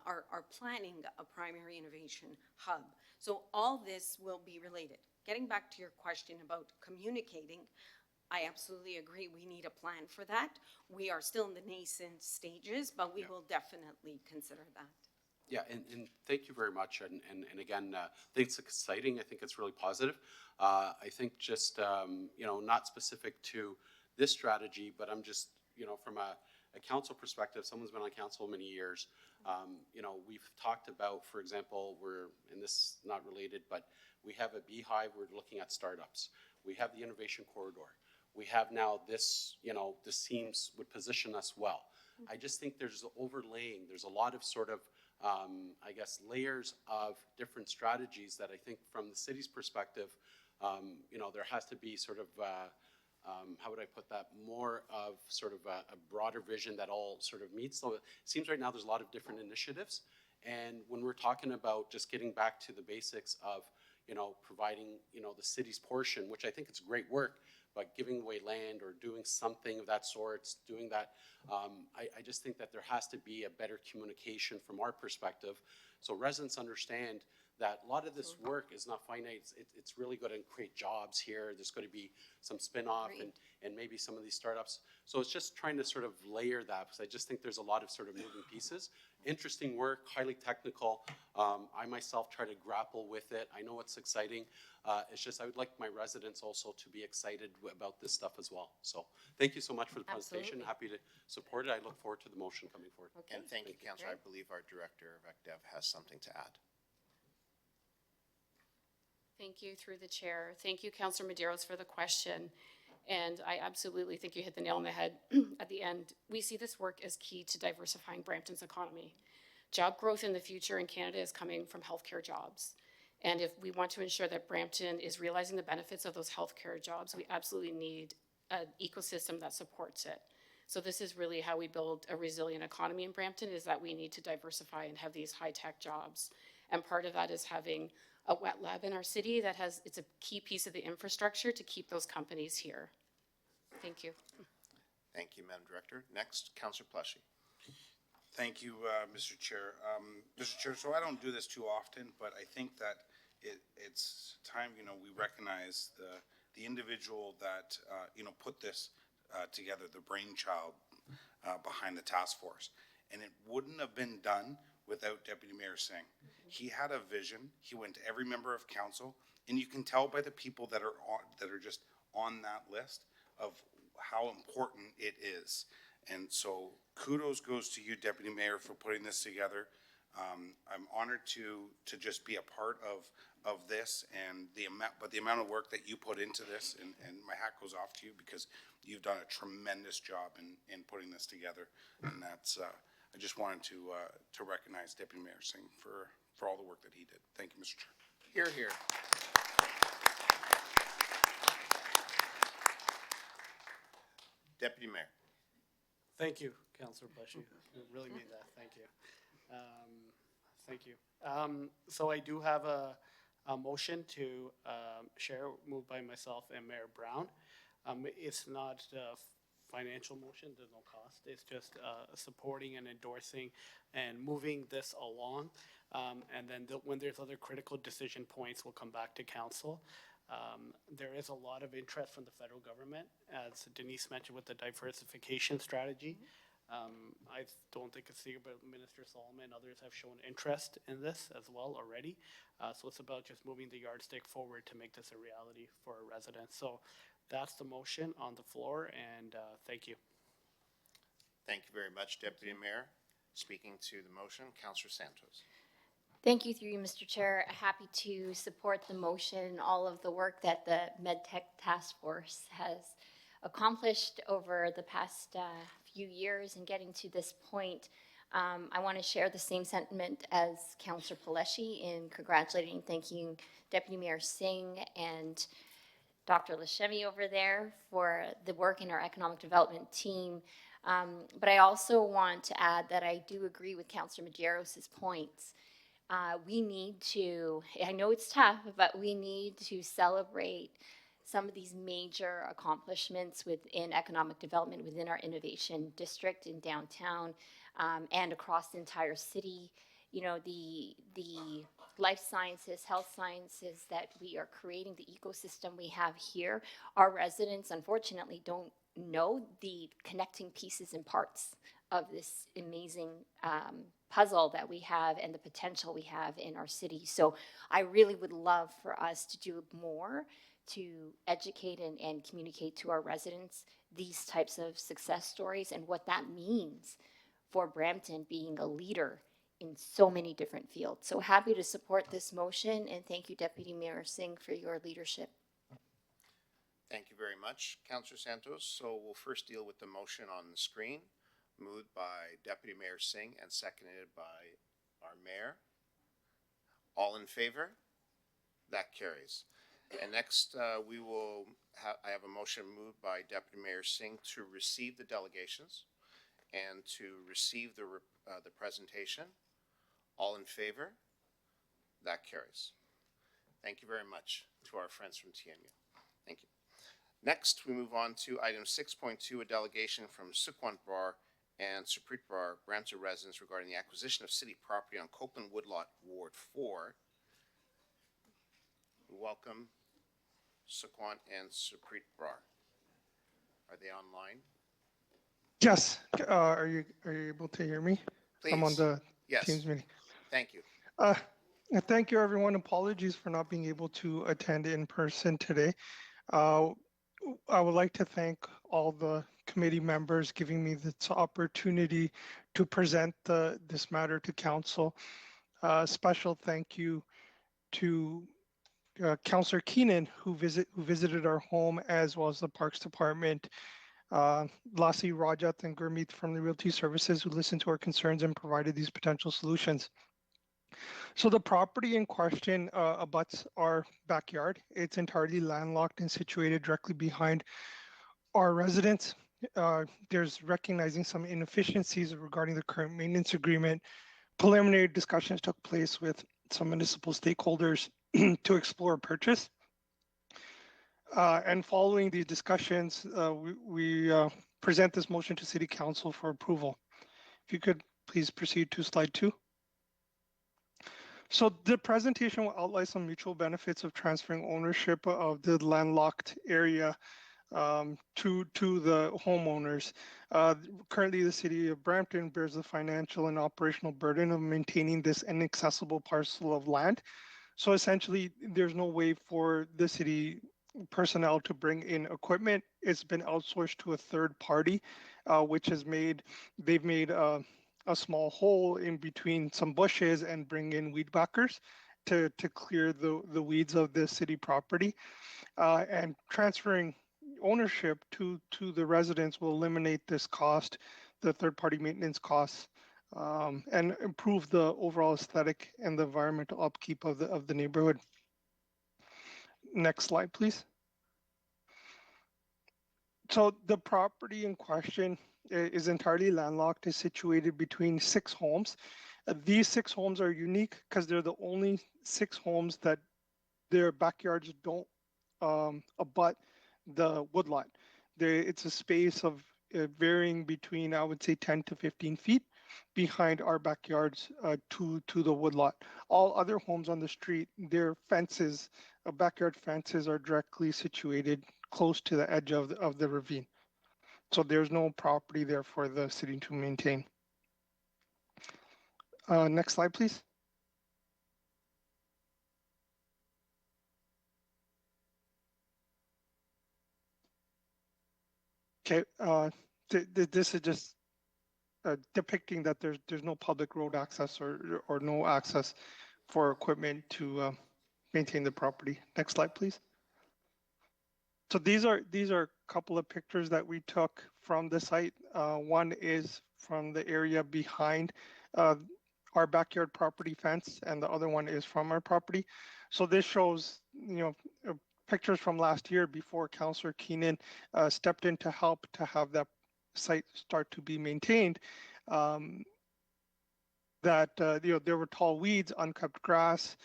are planning a primary innovation hub. So all this will be related. Getting back to your question about communicating, I absolutely agree. We need a plan for that. We are still in the nascent stages, but we will definitely consider that. Yeah, and thank you very much. And again, I think it's exciting. I think it's really positive. I think just, you know, not specific to this strategy, but I'm just, you know, from a council perspective, someone's been on council many years. You know, we've talked about, for example, and this is not related, but we have a beehive, we're looking at startups. We have the innovation corridor. We have now this, you know, this seems would position us well. I just think there's overlaying, there's a lot of sort of, I guess, layers of different strategies that I think from the city's perspective, you know, there has to be sort of, how would I put that, more of sort of a broader vision that all sort of meets. So it seems right now there's a lot of different initiatives. And when we're talking about just getting back to the basics of, you know, providing, you know, the city's portion, which I think it's great work, but giving away land or doing something of that sort, doing that, I just think that there has to be a better communication from our perspective. So residents understand that a lot of this work is not finite. It's really going to create jobs here. There's going to be some spin-off and maybe some of these startups. So it's just trying to sort of layer that, because I just think there's a lot of sort of moving pieces. Interesting work, highly technical. I myself try to grapple with it. I know it's exciting. It's just I would like my residents also to be excited about this stuff as well. So thank you so much for the presentation. Happy to support it. I look forward to the motion coming forward. Okay. And thank you, Councillor. I believe our Director of ECDEV has something to add. Thank you, through the chair. Thank you, Councillor Medeiros, for the question. And I absolutely think you hit the nail on the head at the end. We see this work as key to diversifying Brampton's economy. Job growth in the future in Canada is coming from healthcare jobs. And if we want to ensure that Brampton is realizing the benefits of those healthcare jobs, we absolutely need an ecosystem that supports it. So this is really how we build a resilient economy in Brampton, is that we need to diversify and have these high-tech jobs. And part of that is having a wet lab in our city that has, it's a key piece of the infrastructure to keep those companies here. Thank you. Thank you, Madam Director. Next, Councillor Pleshy. Thank you, Mr. Chair. Mr. Chair, so I don't do this too often, but I think that it's time, you know, we recognize the individual that, you know, put this together, the brainchild behind the task force. And it wouldn't have been done without Deputy Mayor Singh. He had a vision. He went to every member of council, and you can tell by the people that are just on that list of how important it is. And so kudos goes to you, Deputy Mayor, for putting this together. I'm honored to just be a part of this, and the amount of work that you put into this, and my hat goes off to you because you've done a tremendous job in putting this together, and that's I just wanted to recognize Deputy Mayor Singh for all the work that he did. Thank you, Mr. Chair. Hear, hear. Deputy Mayor. Thank you, Councillor Bushy. You really mean that. Thank you. Thank you. So I do have a motion to share, moved by myself and Mayor Brown. It's not a financial motion, there's no cost. It's just supporting and endorsing and moving this along. And then when there's other critical decision points, we'll come back to council. There is a lot of interest from the federal government, as Denise mentioned, with the diversification strategy. I don't think it's secret, but Minister Solomon and others have shown interest in this as well already. So it's about just moving the yardstick forward to make this a reality for our residents. So that's the motion on the floor, and thank you. Thank you very much, Deputy Mayor. Speaking to the motion, Councillor Santos. Thank you, through you, Mr. Chair. Happy to support the motion, all of the work that the MedTech Task Force has accomplished over the past few years in getting to this point. I want to share the same sentiment as Councillor Paleshi in congratulating and thanking Deputy Mayor Singh and Dr. Lashemi over there for the work in our economic development team. But I also want to add that I do agree with Councillor Medeiros' points. We need to, I know it's tough, but we need to celebrate some of these major accomplishments within economic development within our innovation district in downtown and across the entire city. You know, the life sciences, health sciences that we are creating, the ecosystem we have here, our residents unfortunately don't know the connecting pieces and parts of this amazing puzzle that we have and the potential we have in our city. So I really would love for us to do more to educate and communicate to our residents these types of success stories and what that means for Brampton being a leader in so many different fields. So happy to support this motion, and thank you, Deputy Mayor Singh, for your leadership. Thank you very much, Councillor Santos. So we'll first deal with the motion on the screen, moved by Deputy Mayor Singh and seconded by our mayor. All in favor? That carries. And next, I have a motion moved by Deputy Mayor Singh to receive the delegations and to receive the presentation. All in favor? That carries. Thank you very much to our friends from TMU. Thank you. Next, we move on to item 6.2, a delegation from Sukhwant Brar and Supreet Brar, Brampton residents, regarding the acquisition of city property on Copeland Woodlot, Ward 4. Welcome, Sukhwant and Supreet Brar. Are they online? Yes. Are you able to hear me? Please. I'm on the Yes. Teams meeting. Thank you. Thank you, everyone. Apologies for not being able to attend in person today. I would like to thank all the committee members giving me this opportunity to present this matter to council. Special thank you to Councillor Keenan, who visited our home, as well as the Parks Department, Lassie, Rajat, and Gurmeet from the Realty Services, who listened to our concerns and provided these potential solutions. So the property in question abuts our backyard. It's entirely landlocked and situated directly behind our residence. There's recognizing some inefficiencies regarding the current maintenance agreement. Preliminary discussions took place with some municipal stakeholders to explore purchase. And following these discussions, we present this motion to City Council for approval. If you could please proceed to slide 2. So the presentation will outline some mutual benefits of transferring ownership of the landlocked area to the homeowners. Currently, the city of Brampton bears the financial and operational burden of maintaining this inaccessible parcel of land. So essentially, there's no way for the city personnel to bring in equipment. It's been outsourced to a third party, which has they've made a small hole in between some bushes and bring in weed whackers to clear the weeds of the city property. And transferring ownership to the residents will eliminate this cost, the third party maintenance costs and improve the overall aesthetic and the environmental upkeep of the neighborhood. Next slide, please. So the property in question is entirely landlocked. It's situated between 6 homes. These 6 homes are unique because they're the only 6 homes that their backyards don't abut the woodlot. It's a space of varying between, I would say, 10 to 15 feet behind our backyards to the woodlot. All other homes on the street, their fences, backyard fences, are directly situated close to the edge of the ravine. So there's no property there for the city to maintain. Next slide, please. Okay, this is just depicting that there's no public road access or no access for equipment to maintain the property. Next slide, please. So these are a couple of pictures that we took from the site. One is from the area behind our backyard property fence, and the other one is from our property. So this shows, pictures from last year before Councillor Keenan stepped in to help to have that site start to be maintained. There were tall weeds, unkept grass,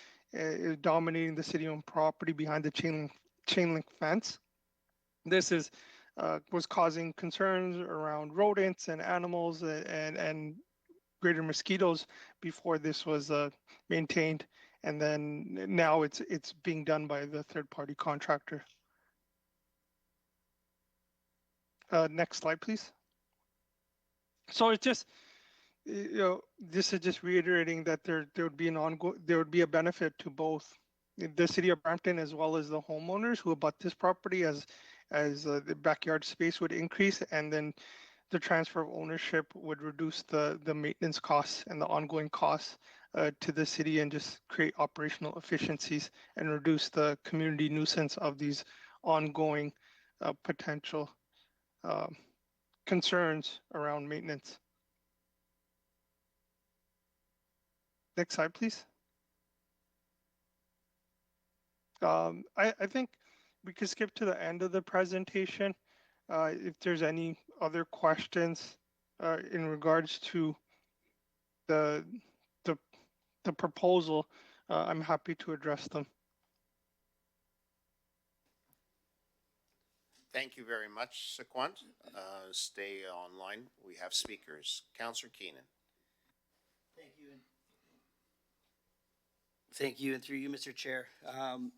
dominating the city-owned property behind the chain link fence. This was causing concerns around rodents and animals and greater mosquitoes before this was maintained, and then now it's being done by the third-party contractor. Next slide, please. So it's just, this is just reiterating that there would be a benefit to both the city of Brampton as well as the homeowners who abut this property as the backyard space would increase, and then the transfer of ownership would reduce the maintenance costs and the ongoing costs to the city, and just create operational efficiencies and reduce the community nuisance of these ongoing potential concerns around maintenance. Next slide, please. I think we could skip to the end of the presentation. If there's any other questions in regards to the proposal, I'm happy to address them. Thank you very much, Sequant. Stay online. We have speakers. Councillor Keenan. Thank you. Thank you, and through you, Mr. Chair.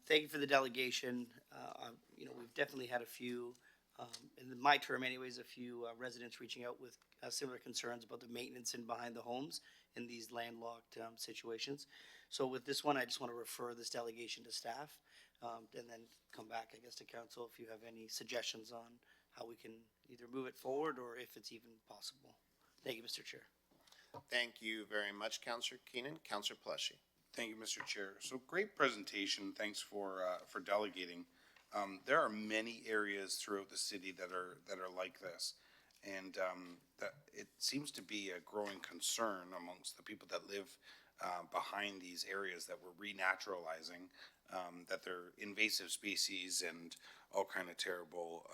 Thank you for the delegation. We've definitely had a few, in my term anyways, a few residents reaching out with similar concerns about the maintenance in behind the homes in these landlocked situations. So with this one, I just want to refer this delegation to staff, and then come back, I guess, to council if you have any suggestions on how we can either move it forward or if it's even possible. Thank you, Mr. Chair. Thank you very much, Councillor Keenan. Councillor Pleshy. Thank you, Mr. Chair. So great presentation. Thanks for delegating. There are many areas throughout the city that are like this, and that it seems to be a growing concern amongst the people that live behind these areas that we're renaturalizing, that they're invasive species and all kind of terrible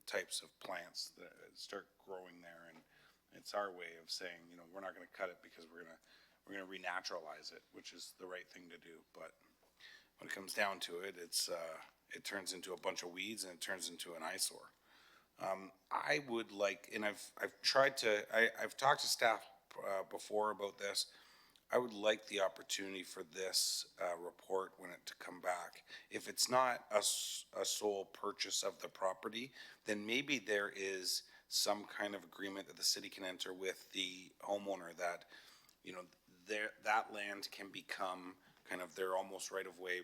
types of plants that start growing there, and it's our way of saying, we're not going to cut it because we're going to renaturalize it, which is the right thing to do. But when it comes down to it, it turns into a bunch of weeds and it turns into an eyesore. I would like, and I've talked to staff before about this. I would like the opportunity for this report when it to come back. If it's not a sole purchase of the property, then maybe there is some kind of agreement that the city can enter with the homeowner that, that land can become kind of their almost right of way.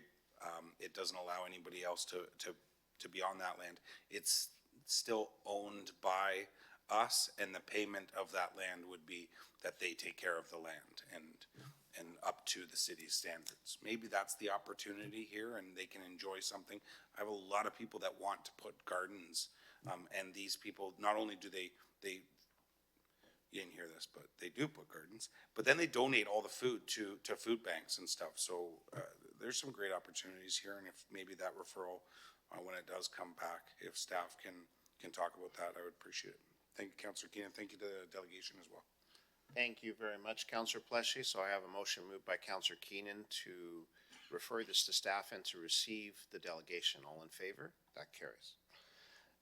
It doesn't allow anybody else to be on that land. It's still owned by us, and the payment of that land would be that they take care of the land and up to the city's standards. Maybe that's the opportunity here, and they can enjoy something. I have a lot of people that want to put gardens, and these people, not only do they you didn't hear this, but they do put gardens. But then they donate all the food to food banks and stuff. So there's some great opportunities here, and if maybe that referral, when it does come back, if staff can talk about that, I would appreciate it. Thank you, Councillor Keenan. Thank you to the delegation as well. Thank you very much, Councillor Pleshy. So I have a motion moved by Councillor Keenan to refer this to staff and to receive the delegation. All in favor? That carries.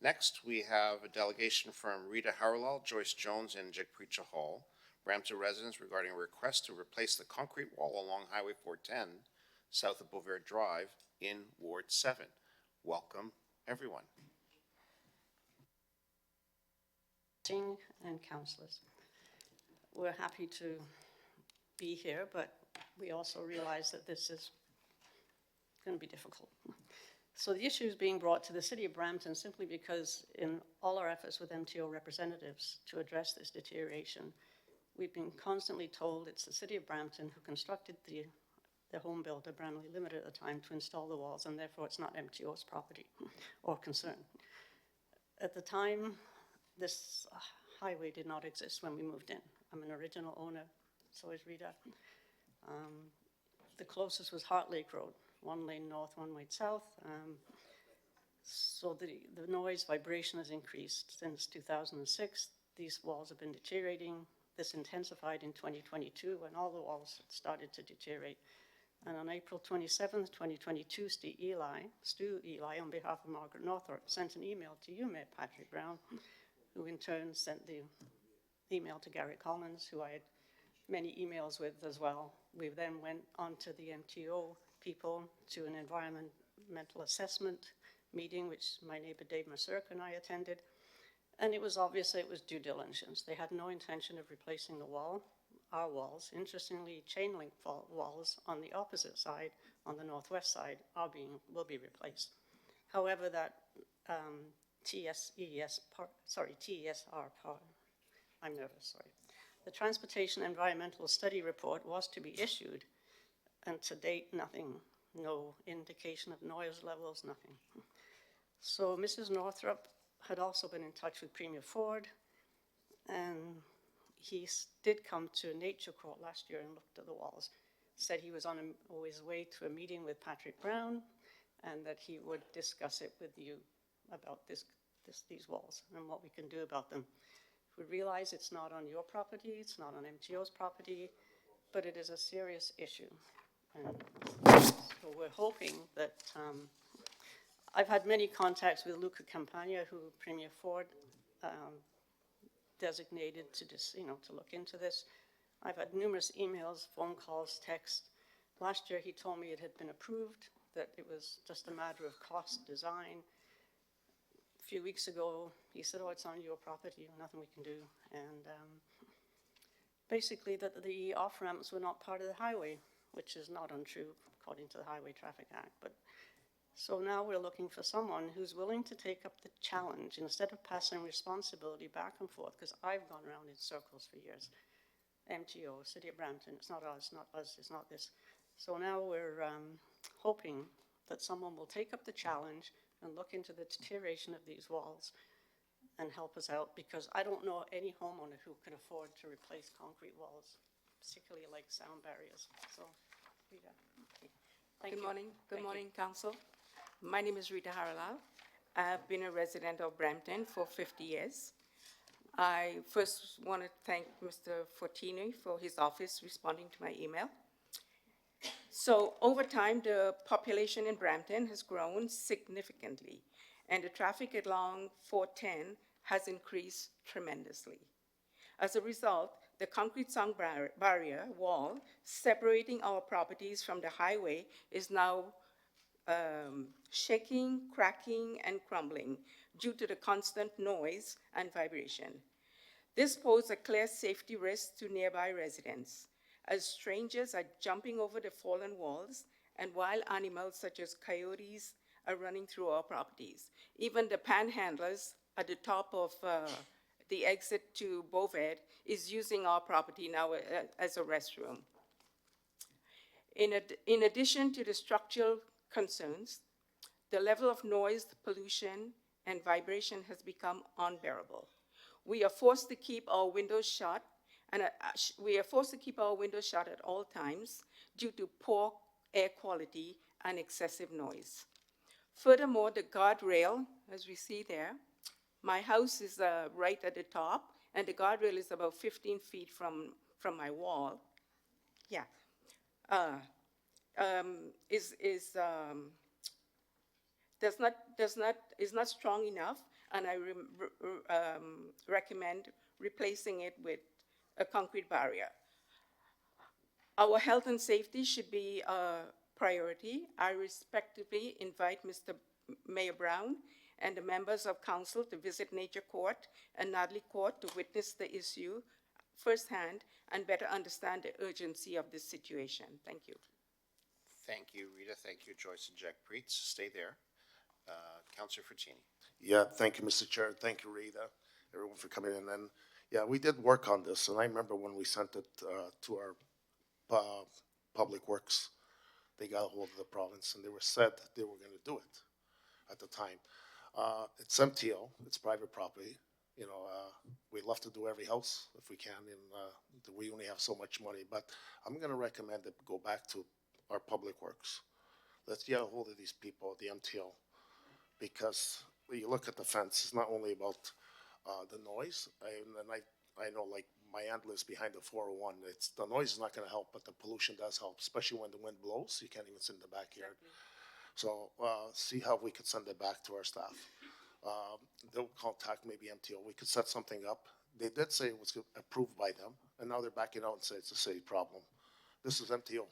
Next, we have a delegation from Rita Harlal, Joyce Jones, and Jagpreet Hall, Brampton residents, regarding a request to replace the concrete wall along Highway 410 south of Bovaird Drive in Ward 7. Welcome, everyone. And councillors. We're happy to be here, but we also realize that this is going to be difficult. So the issue is being brought to the City of Brampton simply because in all our efforts with MTO representatives to address this deterioration, we've been constantly told it's the City of Brampton who constructed the home builder, Bramley Limited at the time, to install the walls, and therefore it's not MTO's property or concern. At the time, this highway did not exist when we moved in. I'm an original owner, so is Rita. The closest was Heart Lake Road, one lane north, one way south. So the noise vibration has increased since 2006. These walls have been deteriorating. This intensified in 2022 when all the walls started to deteriorate. And on April 27th, 2022, Stu Eli, on behalf of Margaret Northrop, sent an email to you, Mayor Patrick Brown, who in turn sent the email to Garrett Collins, who I had many emails with as well. We then went on to the MTO people to an environmental assessment meeting, which my neighbor Dave Masurk and I attended. And it was obvious that it was due diligence. They had no intention of replacing the wall, our walls. Interestingly, chain link walls on the opposite side, on the northwest side, will be replaced. However, that TSR part, I'm nervous, sorry. The Transportation Environmental Study Report was to be issued, and to date, nothing, no indication of noise levels, nothing. So Mrs. Northrop had also been in touch with Premier Ford, and he did come to Nature Court last year and looked at the walls. Said he was on his way to a meeting with Patrick Brown, and that he would discuss it with you about these walls and what we can do about them. We realize it's not on your property, it's not on MTO's property, but it is a serious issue. And so we're hoping that, I've had many contacts with Luca Campagna, who Premier Ford designated to to look into this. I've had numerous emails, phone calls, texts. Last year he told me it had been approved, that it was just a matter of cost, design. A few weeks ago, he said, oh, it's on your property, nothing we can do. And basically that the off-ramps were not part of the highway, which is not untrue according to the Highway Traffic Act. But so now we're looking for someone who's willing to take up the challenge instead of passing responsibility back and forth, because I've gone around in circles for years. MTO, City of Brampton, it's not us, it's not this. So now we're hoping that someone will take up the challenge and look into the deterioration of these walls and help us out, because I don't know any homeowner who can afford to replace concrete walls, particularly like sound barriers. So, Rita. Okay. Thank you. Good morning. Good Thank morning, Council. My name is Rita Haralal. I have been a resident of Brampton for 50 years. I first want to thank Mr. Fortini for his office responding to my email. So over time, the population in Brampton has grown significantly, and the traffic along 410 has increased tremendously. As a result, the concrete sound barrier wall separating our properties from the highway is now shaking, cracking, and crumbling due to the constant noise and vibration. This poses a clear safety risk to nearby residents, as strangers are jumping over the fallen walls and wild animals such as coyotes are running through our properties. Even the panhandlers at the top of the exit to Bovaird is using our property now as a restroom. In addition to the structural concerns, the level of noise, pollution, and vibration has become unbearable. We are forced to keep our windows shut, and we are forced to keep our windows shut at all times due to poor air quality and excessive noise. Furthermore, the guardrail, as we see there, my house is right at the top, and the guardrail is about 15 feet from my wall. Yeah. Is not strong enough, and I recommend replacing it with a concrete barrier. Our health and safety should be a priority. I respectfully invite Mr. Mayor Brown and the members of council to visit Nature Court and Nadley Court to witness the issue firsthand and better understand the urgency of this situation. Thank you. Thank you, Rita. Thank you, Joyce and Jack Preetz. Stay there. Councillor Fortini. Yeah, thank you, Mr. Chair. Thank you, Rita, everyone for coming in. And yeah, we did work on this, and I remember when we sent it to our Public Works, they got a hold of the province, and they were said that they were going to do it at the time. It's MTO, it's private property. You know, we'd love to do every house if we can, and we only have so much money. But I'm going to recommend that we go back to our Public Works. Let's get a hold of these people, the MTO, because when you look at the fence, it's not only about the noise. I know, like, my aunt lives behind the 401. The noise is not going to help, but the pollution does help, especially when the wind blows. You can't even sit in the backyard. So see how we could send it back to our staff. They'll contact maybe MTO. We could set something up. They did say it was approved by them, and now they're backing out and say it's a city problem. This is MTO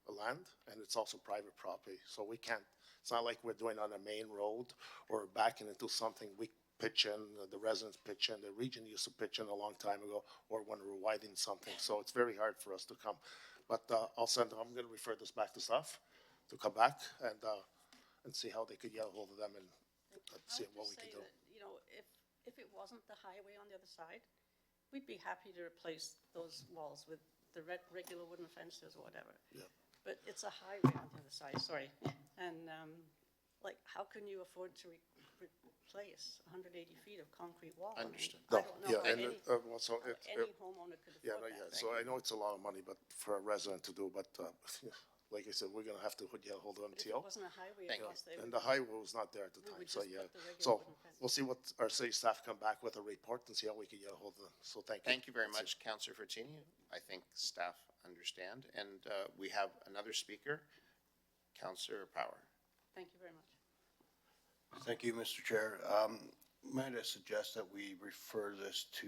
land, and it's also private property. So we can't, it's not like we're doing on a main road or backing into something. We pitch in, the residents pitch in, the region used to pitch in a long time ago, or when we're widening something. So it's very hard for us to come. But I'm going to refer this back to staff to come back and see how they could get a hold of them and see what we can do. You know, if it wasn't the highway on the other side, we'd be happy to replace those walls with the regular wooden fences or whatever. Yeah. But it's a highway on the other side, sorry. And like, how can you afford to replace 180 feet of concrete wall? Understood. I don't know any homeowner could afford that. So I know it's a lot of money, but for a resident to do, but like I said, we're going to have to get a hold of MTO. If it wasn't a highway, I guess they would. And the highway was not there at the time, so yeah. So we'll see what our city staff come back with a report and see how we can get a hold of them. So thank you. Thank you very much, Councillor Fortini. I think staff understand. And we have another speaker, Councillor Power. Thank you very much. Thank you, Mr. Chair. Might I suggest that we refer this to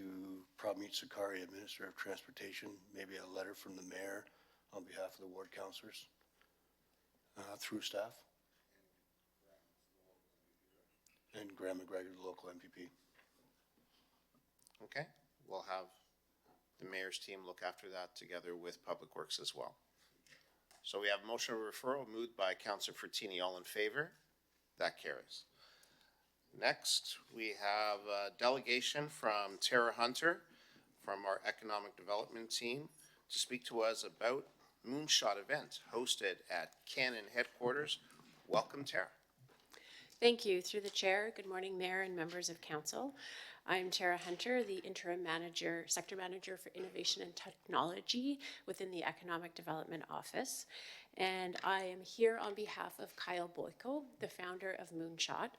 Pramit Sakaria, Minister of Transportation, maybe a letter from the mayor on behalf of the ward councillors through staff? And Graham McGregor, the local MPP. Okay, we'll have the mayor's team look after that together with Public Works as well. So we have a motion of referral moved by Councillor Fortini. All in favor? That carries. Next, we have a delegation from Tara Hunter from our economic development team to speak to us about Moonshot event hosted at Canon headquarters. Welcome, Tara. Thank you. Through the chair, good morning, Mayor and members of council. I'm Tara Hunter, the interim manager, sector manager for innovation and technology within the Economic Development Office. And I am here on behalf of Kyle Boyko, the founder of Moonshot.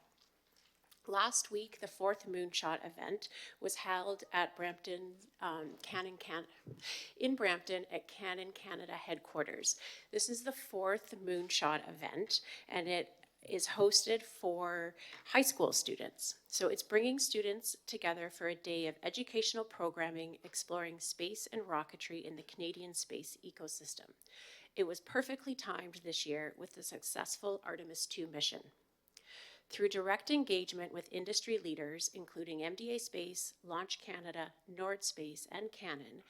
Last week, the fourth Moonshot event was held at Brampton, in Brampton at Canon Canada headquarters. This is the fourth Moonshot event, and it is hosted for high school students. So it's bringing students together for a day of educational programming exploring space and rocketry in the Canadian space ecosystem. It was perfectly timed this year with the successful Artemis II mission. Through direct engagement with industry leaders, including MDA Space, Launch Canada, Nordspace, and Canon,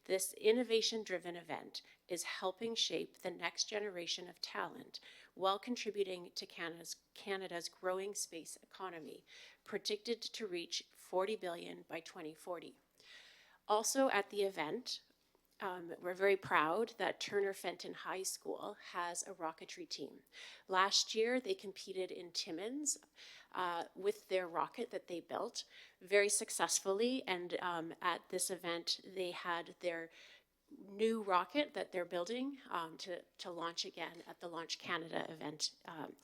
this innovation-driven event is helping shape the next generation of talent while contributing to Canada's growing space economy, predicted to reach $40 billion by 2040. Also at the event, we're very proud that Turner Fenton High School has a rocketry team. Last year, they competed in Timmins with their rocket that they built very successfully. And at this event, they had their new rocket that they're building to launch again at the Launch Canada event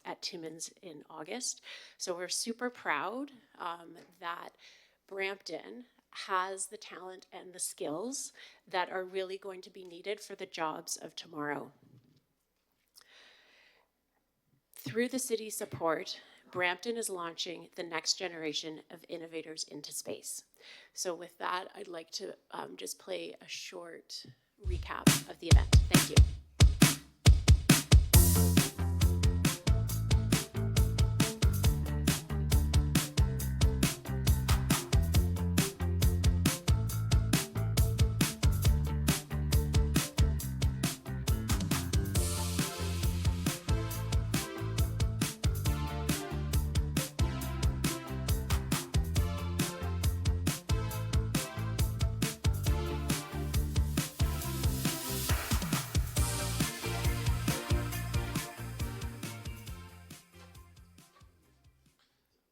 at Timmins in August. So we're super proud that Brampton has the talent and the skills that are really going to be needed for the jobs of tomorrow. Through the city's support, Brampton is launching the next generation of innovators into space. So with that, I'd like to just play a short recap of the event. Thank you.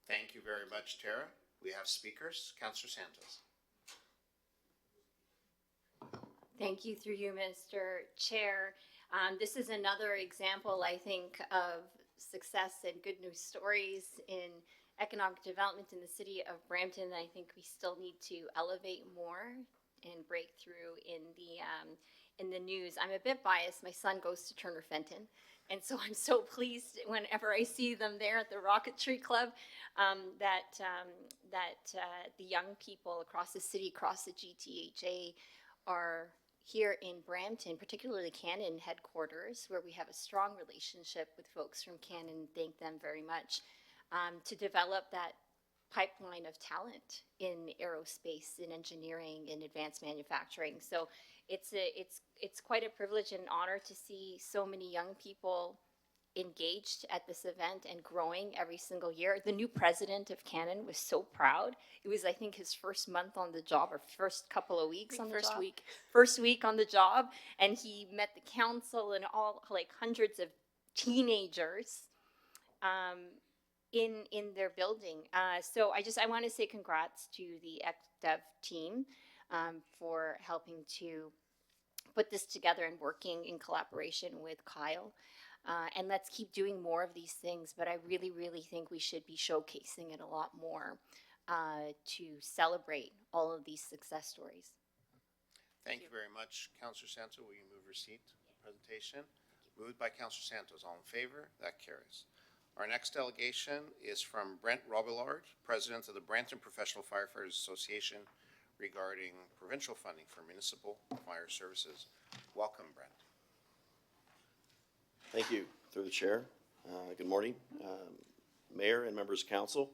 Thank you very much, Tara. We have speakers. Councillor Santos. Thank you through you, Mr. Chair. This is another example, I think, of success and good news stories in economic development in the city of Brampton. I think we still need to elevate more and break through in the news. I'm a bit biased. My son goes to Turner Fenton, and so I'm so pleased whenever I see them there at the Rocketry Club that the young people across the city, across the GTHA, are here in Brampton, particularly Canon headquarters, where we have a strong relationship with folks from Canon. Thank them very much to develop that pipeline of talent in aerospace, in engineering, in advanced manufacturing. So it's quite a privilege and honor to see so many young people engaged at this event and growing every single year. The new president of Canon was so proud. It was, I think, his first month on the job, or first couple of weeks on the job. First week on the job, and he met the council and all, like, hundreds of teenagers in their building. So I want to say congrats to the ECDev team for helping to put this together and working in collaboration with Kyle. And let's keep doing more of these things, but I really, really think we should be showcasing it a lot more to celebrate all of these success stories. Thank you very much. Councillor Santos, will you move your seat? Presentation. Moved by Councillor Santos. All in favor? That carries. Our next delegation is from Brent Robillard, President of the Brampton Professional Firefighters Association, regarding provincial funding for municipal fire services. Welcome, Brent. Thank you, through the chair. Good morning, Mayor and members of council.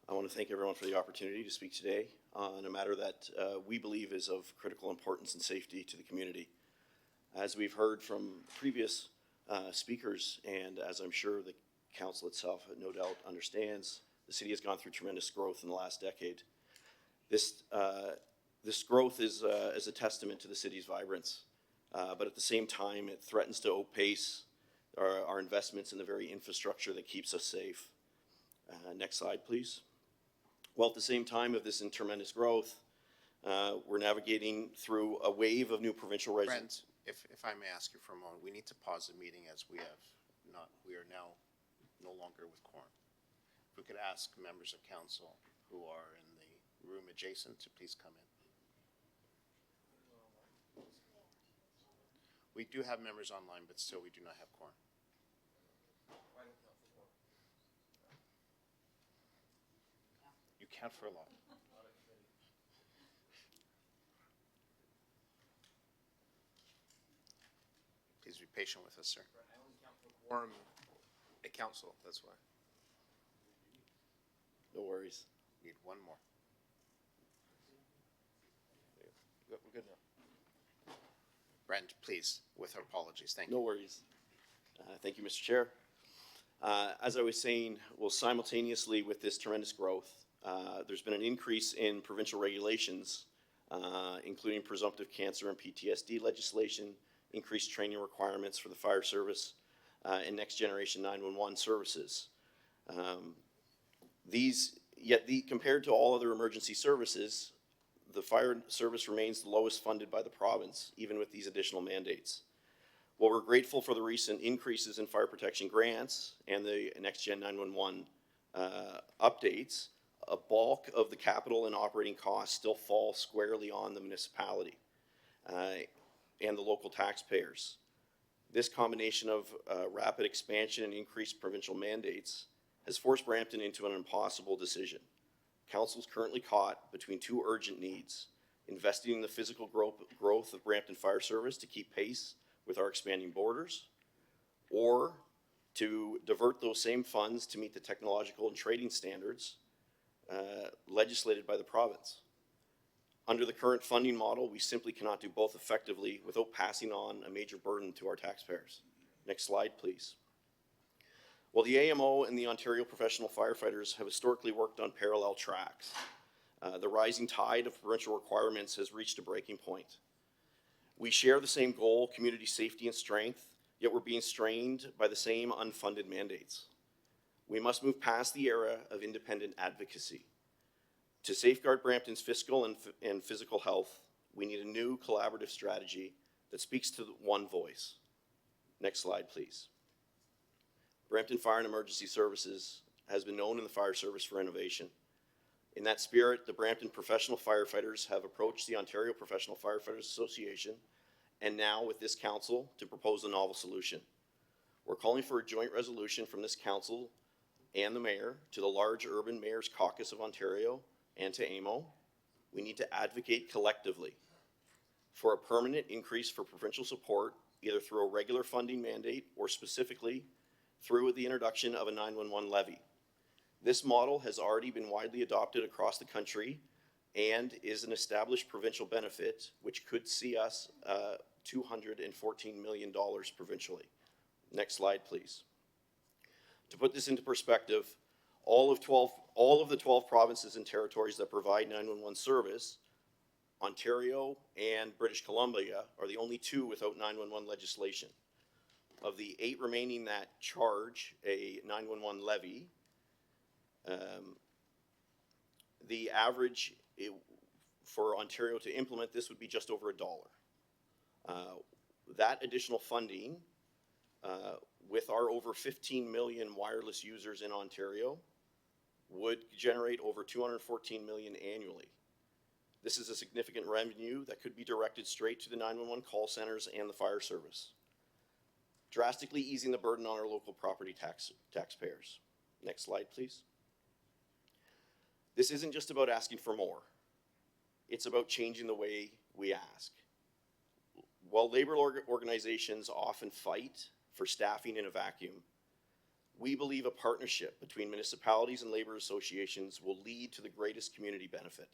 I want to thank everyone for the opportunity to speak today on a matter that we believe is of critical importance and safety to the community. As we've heard from previous speakers, and as I'm sure the council itself no doubt understands, the city has gone through tremendous growth in the last decade. This growth is a testament to the city's vibrance, but at the same time, it threatens to outpace our investments in the very infrastructure that keeps us safe. Next slide, please. Well, at the same time of this tremendous growth, we're navigating through a wave of new provincial residents. Brent, if I may ask you for a moment, we need to pause the meeting as we are now no longer with quorum. If we could ask members of council who are in the room adjacent to please come in. We do have members online, but still we do not have quorum. You count for a lot. Please be patient with us, sir. I only count for quorum at council, that's why. No worries. Need one more. We're good now. Brent, please, with our apologies. Thank you. No worries. Thank you, Mr. Chair. As I was saying, well, simultaneously with this tremendous growth, there's been an increase in provincial regulations, including presumptive cancer and PTSD legislation, increased training requirements for the fire service, and next generation 911 services. Compared to all other emergency services, the fire service remains the lowest funded by the province, even with these additional mandates. While we're grateful for the recent increases in fire protection grants and the Next Gen 911 updates, a bulk of the capital and operating costs still fall squarely on the municipality and the local taxpayers. This combination of rapid expansion and increased provincial mandates has forced Brampton into an impossible decision. Council is currently caught between two urgent needs: investing in the physical growth of Brampton Fire Service to keep pace with our expanding borders, or to divert those same funds to meet the technological and trading standards legislated by the province. Under the current funding model, we simply cannot do both effectively without passing on a major burden to our taxpayers. Next slide, please. While the AMO and the Ontario Professional Firefighters have historically worked on parallel tracks, the rising tide of provincial requirements has reached a breaking point. We share the same goal, community safety and strength, yet we're being strained by the same unfunded mandates. We must move past the era of independent advocacy. To safeguard Brampton's fiscal and physical health, we need a new collaborative strategy that speaks to one voice. Next slide, please. Brampton Fire and Emergency Services has been known in the fire service for innovation. In that spirit, the Brampton Professional Firefighters have approached the Ontario Professional Firefighters Association and now with this council to propose a novel solution. We're calling for a joint resolution from this council and the mayor to the large Urban Mayors Caucus of Ontario and to AMO. We need to advocate collectively for a permanent increase for provincial support, either through a regular funding mandate or specifically through the introduction of a 911 levy. This model has already been widely adopted across the country and is an established provincial benefit, which could see us $214 million provincially. Next slide, please. To put this into perspective, all of the 12 provinces and territories that provide 911 service, Ontario and British Columbia are the only two without 911 legislation. Of the 8 remaining that charge a 911 levy, the average for Ontario to implement this would be just over $1. That additional funding, with our over 15 million wireless users in Ontario, would generate over $214 million annually. This is a significant revenue that could be directed straight to the 911 call centers and the fire service, drastically easing the burden on our local property taxpayers. Next slide, please. This isn't just about asking for more. It's about changing the way we ask. While labor organizations often fight for staffing in a vacuum, we believe a partnership between municipalities and labor associations will lead to the greatest community benefit.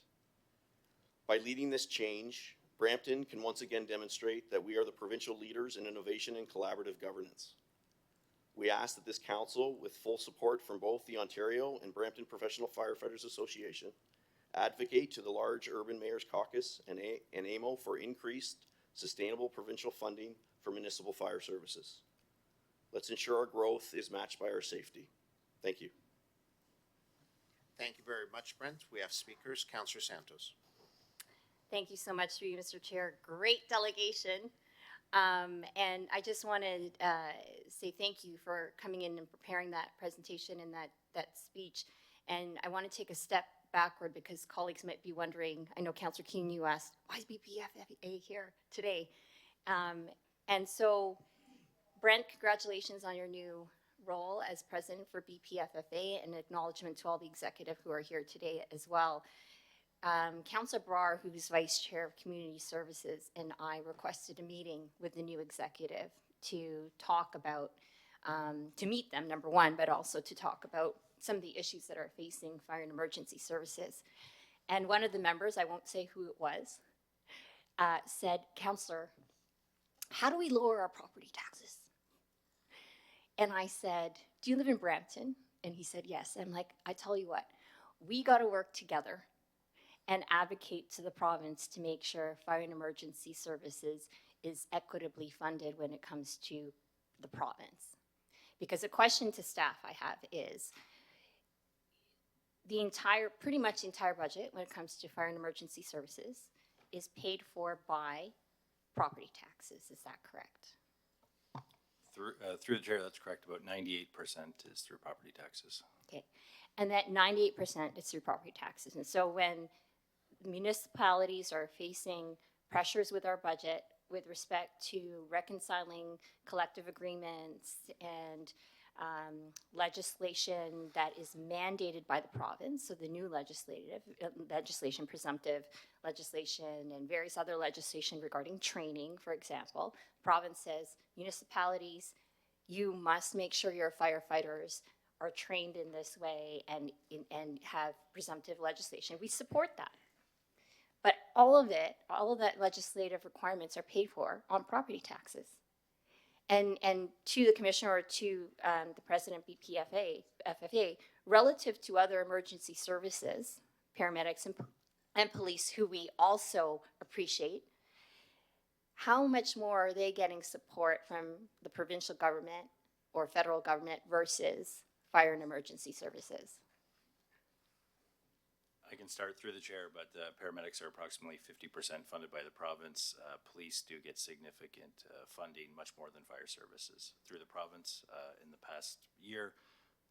By leading this change, Brampton can once again demonstrate that we are the provincial leaders in innovation and collaborative governance. We ask that this council, with full support from both the Ontario and Brampton Professional Firefighters Association, advocate to the large Urban Mayors Caucus and AMO for increased, sustainable provincial funding for municipal fire services. Let's ensure our growth is matched by our safety. Thank you. Thank you very much, Brent. We have speakers. Councillor Santos. Thank you so much, through you, Mr. Chair. Great delegation. And I just want to say thank you for coming in and preparing that presentation and that speech. And I want to take a step backward because colleagues might be wondering, I know Councillor Keane, you asked, why is BPFFA here today? And so, Brent, congratulations on your new role as president for BPFFA, and acknowledgement to all the executive who are here today as well. Councillor Brar, who's Vice Chair of Community Services, and I requested a meeting with the new executive to talk about, to meet them, number one, but also to talk about some of the issues that are facing fire and emergency services. And one of the members, I won't say who it was, said, Councillor, how do we lower our property taxes? And I said, do you live in Brampton? And he said, yes. And I'm like, I tell you what, we got to work together and advocate to the province to make sure fire and emergency services is equitably funded when it comes to the province. Because a question to staff I have is, the entire, pretty much the entire budget when it comes to fire and emergency services is paid for by property taxes. Is that correct? Through the chair, that's correct. About 98% is through property taxes. Okay. And that 98% is through property taxes. And so when municipalities are facing pressures with our budget with respect to reconciling collective agreements and legislation that is mandated by the province, so the new legislation, presumptive legislation, and various other legislation regarding training, for example, the province says, municipalities, you must make sure your firefighters are trained in this way and have presumptive legislation. We support that. But all of that legislative requirements are paid for on property taxes. And to the commissioner or to the president BPFA, relative to other emergency services, paramedics and police, who we also appreciate, how much more are they getting support from the provincial government or federal government versus fire and emergency services? I can start through the chair, but paramedics are approximately 50% funded by the province. Police do get significant funding, much more than fire services. Through the province, in the past year,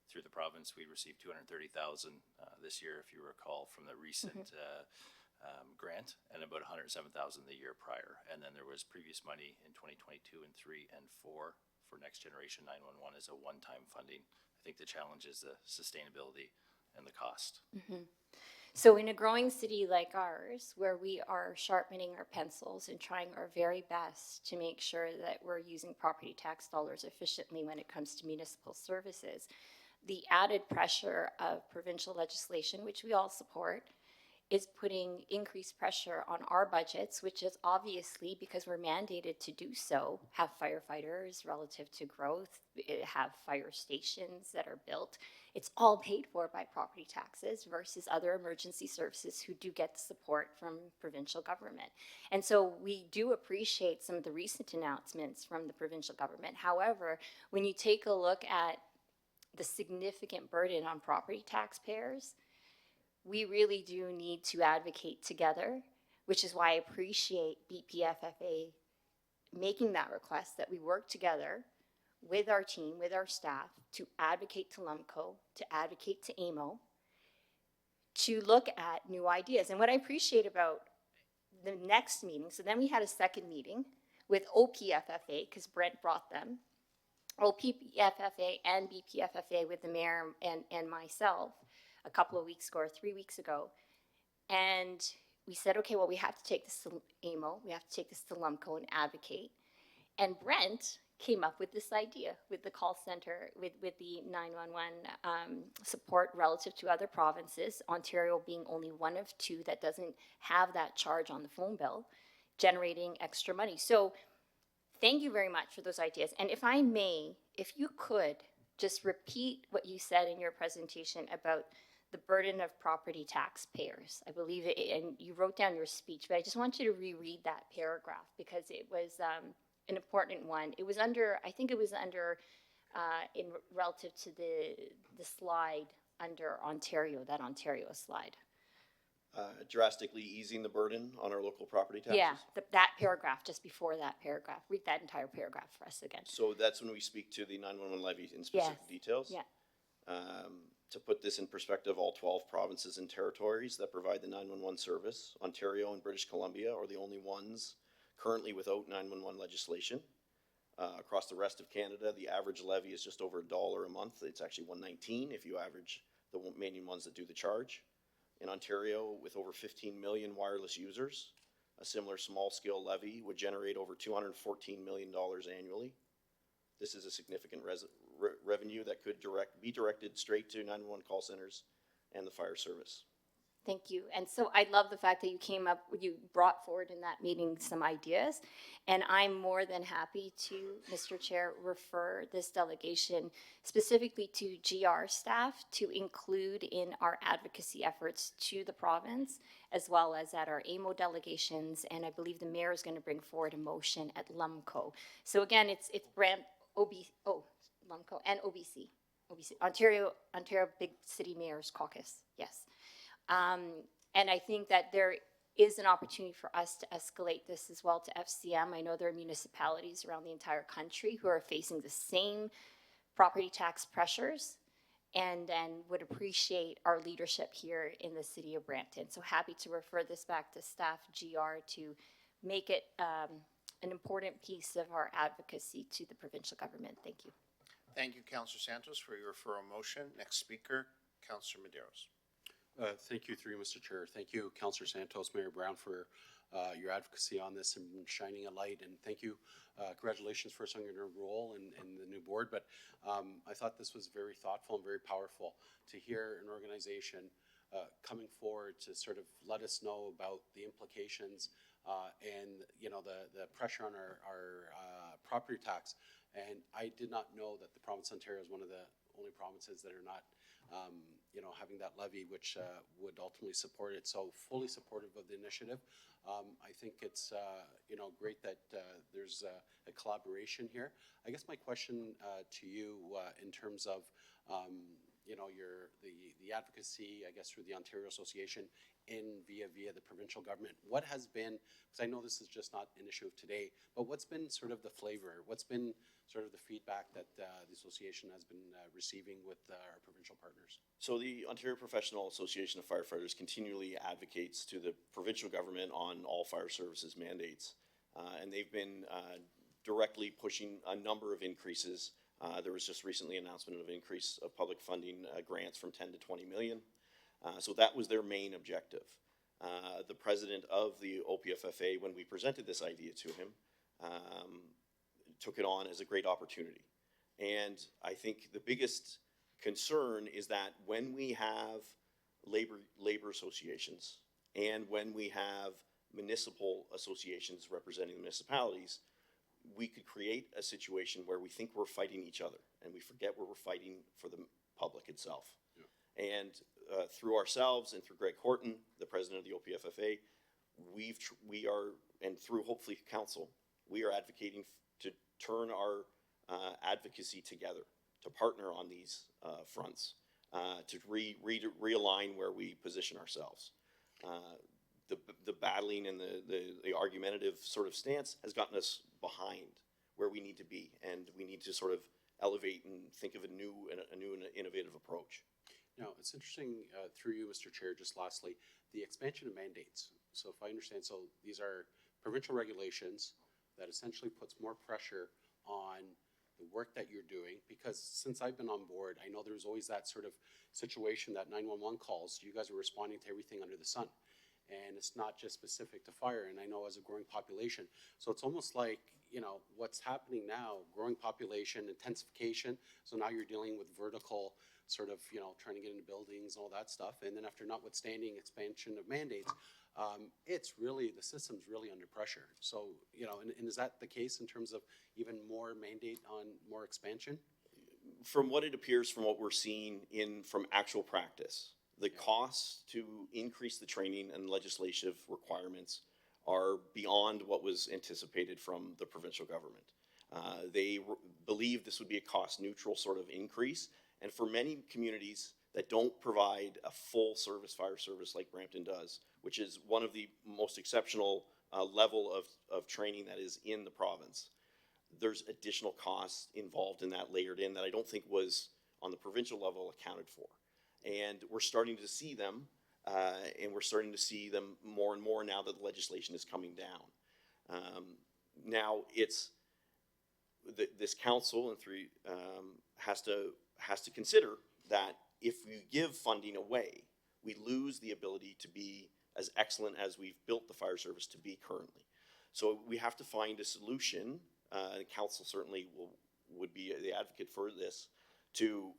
through the province, we received $230,000 this year, if you recall, from the recent grant, and about $107,000 the year prior. And then there was previous money in 2022 and 3 and 4 for Next Generation 911 as a one-time funding. I think the challenge is the sustainability and the cost. So in a growing city like ours, where we are sharpening our pencils and trying our very best to make sure that we're using property tax dollars efficiently when it comes to municipal services, the added pressure of provincial legislation, which we all support, is putting increased pressure on our budgets, which is obviously, because we're mandated to do so, have firefighters relative to growth, have fire stations that are built. It's all paid for by property taxes versus other emergency services who do get support from provincial government. And so we do appreciate some of the recent announcements from the provincial government. However, when you take a look at the significant burden on property taxpayers, we really do need to advocate together, which is why I appreciate BPFFA making that request, that we work together with our team, with our staff, to advocate to LUMCO, to advocate to AMO, to look at new ideas. And what I appreciate about the next meeting, so then we had a second meeting with OPFFA, because Brent brought them, OPFFA and BPFFA with the mayor and myself, a couple of weeks ago or 3 weeks ago. And we said, okay, well, we have to take this to AMO, we have to take this to LUMCO and advocate. And Brent came up with this idea with the call center, with the 911 support relative to other provinces, Ontario being only one of two that doesn't have that charge on the phone bill, generating extra money. So thank you very much for those ideas. And if I may, if you could just repeat what you said in your presentation about the burden of property taxpayers. I believe it, and you wrote down your speech, but I just want you to reread that paragraph because it was an important one. It was under, I think it was under, in relative to the slide under Ontario, that Ontario slide. Drastically easing the burden on our local property taxes? Yeah, that paragraph, just before that paragraph. Read that entire paragraph for us again. So that's when we speak to the 911 levy in specific details? Yeah. To put this in perspective, all 12 provinces and territories that provide the 911 service, Ontario and British Columbia are the only ones currently without 911 legislation. Across the rest of Canada, the average levy is just over $1 a month. It's actually $1.19 if you average the main ones that do the charge. In Ontario, with over 15 million wireless users, a similar small-scale levy would generate over $214 million annually. This is a significant revenue that could be directed straight to 911 call centers and the fire service. Thank you. And so I love the fact that you brought forward in that meeting some ideas. And I'm more than happy to, Mr. Chair, refer this delegation specifically to GR staff to include in our advocacy efforts to the province, as well as at our AMO delegations. And I believe the mayor is going to bring forward a motion at LUMCO. So again, it's LUMCO and OBC. Ontario Big City Mayors Caucus, yes. And I think that there is an opportunity for us to escalate this as well to FCM. I know there are municipalities around the entire country who are facing the same property tax pressures and would appreciate our leadership here in the city of Brampton. So happy to refer this back to staff GR to make it an important piece of our advocacy to the provincial government. Thank you. Thank you, Councillor Santos, for your referral motion. Next speaker, Councillor Medeiros. Thank you, through you, Mr. Chair. Thank you, Councillor Santos, Mayor Brown, for your advocacy on this and shining a light. And thank you, congratulations first on your role and the new board. But I thought this was very thoughtful and very powerful to hear an organization coming forward to sort of let us know about the implications and, you know, the pressure on our property tax. And I did not know that the province of Ontario is one of the only provinces that are not, you know, having that levy, which would ultimately support it. So fully supportive of the initiative. I think it's, you know, great that there's a collaboration here. I guess my question to you in terms of, you know, the advocacy, I guess, through the Ontario Association via the provincial government, what has been, because I know this is just not an issue of today, but what's been sort of the flavor? What's been sort of the feedback that the association has been receiving with our provincial partners? So the Ontario Professional Association of Firefighters continually advocates to the provincial government on all fire services mandates. And they've been directly pushing a number of increases. There was just recently an announcement of an increase of public funding grants from 10 to 20 million. So that was their main objective. The president of the OPFFA, when we presented this idea to him, took it on as a great opportunity. And I think the biggest concern is that when we have labor associations and when we have municipal associations representing the municipalities, we could create a situation where we think we're fighting each other and we forget we're fighting for the public itself. Yeah. And through ourselves and through Greg Horton, the president of the OPFFA, we are, and through hopefully council, we are advocating to turn our advocacy together, to partner on these fronts, to realign where we position ourselves. The battling and the argumentative sort of stance has gotten us behind where we need to be, and we need to sort of elevate and think of a new and innovative approach. Now, it's interesting, through you, Mr. Chair, just lastly, the expansion of mandates. So if I understand, so these are provincial regulations that essentially puts more pressure on the work that you're doing, because since I've been on board, I know there's always that sort of situation that 911 calls, you guys are responding to everything under the sun. And it's not just specific to fire, and I know as a growing population. So it's almost like, you know, what's happening now, growing population, intensification, so now you're dealing with vertical sort of, you know, trying to get into buildings and all that stuff, and then after notwithstanding expansion of mandates, it's really, the system's really under pressure. So, you know, and is that the case in terms of even more mandate on more expansion? From what it appears, from what we're seeing from actual practice, the costs to increase the training and legislative requirements are beyond what was anticipated from the provincial government. They believe this would be a cost-neutral sort of increase, and for many communities that don't provide a full-service fire service like Brampton does, which is one of the most exceptional level of training that is in the province, there's additional costs involved in that layered in that I don't think was on the provincial level accounted for. And we're starting to see them, and we're starting to see them more and more now that the legislation is coming down. Now it's this council and through has to consider that if we give funding away, we lose the ability to be as excellent as we've built the fire service to be currently. So we have to find a solution. Council certainly would be the advocate for this, to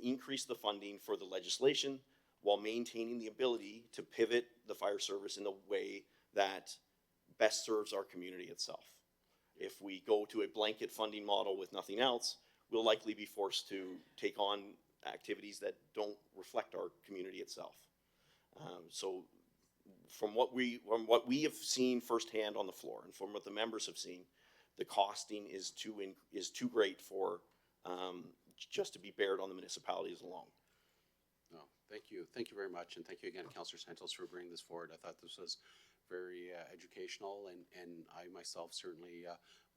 increase the funding for the legislation while maintaining the ability to pivot the fire service in a way that best serves our community itself. If we go to a blanket funding model with nothing else, we'll likely be forced to take on activities that don't reflect our community itself. So from what we have seen firsthand on the floor and from what the members have seen, the costing is too great for just to be bared on the municipalities alone. No, thank you. Thank you very much. And thank you again, Councillor Santos, for bringing this forward. I thought this was very educational, and I myself certainly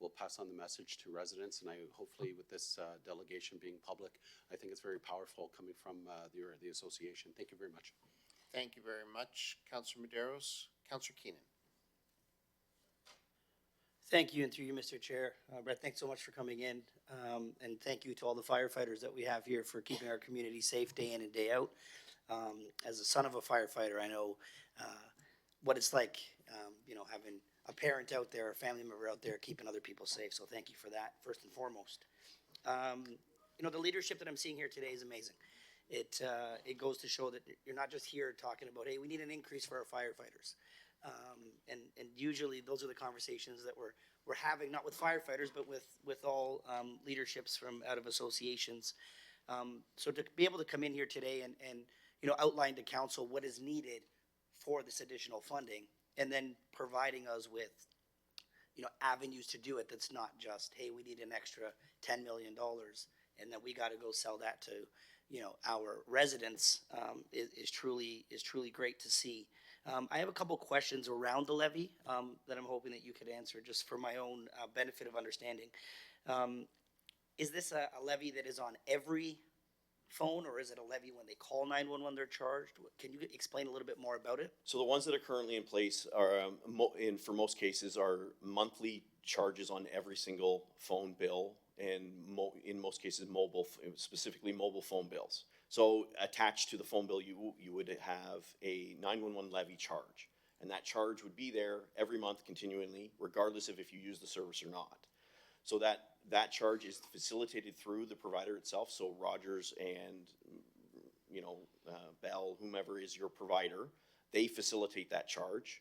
will pass on the message to residents. And I hopefully with this delegation being public, I think it's very powerful coming from the association. Thank you very much. Thank you very much, Councillor Medeiros. Councillor Keenan. Thank you, and through you, Mr. Chair. Brett, thanks so much for coming in. And thank you to all the firefighters that we have here for keeping our community safe day in and day out. As a son of a firefighter, I know what it's like, having a parent out there, a family member out there, keeping other people safe. So thank you for that, first and foremost. The leadership that I'm seeing here today is amazing. It goes to show that you're not just here talking about, hey, we need an increase for our firefighters. And usually those are the conversations that we're having, not with firefighters, but with all leaderships from out of associations. So to be able to come in here today and outline to council what is needed for this additional funding, and then providing us with avenues to do it. That's not just, hey, we need an extra $10 million, and then we got to go sell that to our residents. Is truly great to see. I have a couple questions around the levy that I'm hoping that you could answer, just for my own benefit of understanding. Is this a levy that is on every phone, or is it a levy when they call 911 they're charged? Can you explain a little bit more about it? So the ones that are currently in place are, for most cases, are monthly charges on every single phone bill, and in most cases, specifically mobile phone bills. So attached to the phone bill, you would have a 911 levy charge, and that charge would be there every month continually, regardless of if you use the service or not. So that charge is facilitated through the provider itself. So Rogers and Bell, whomever is your provider, they facilitate that charge.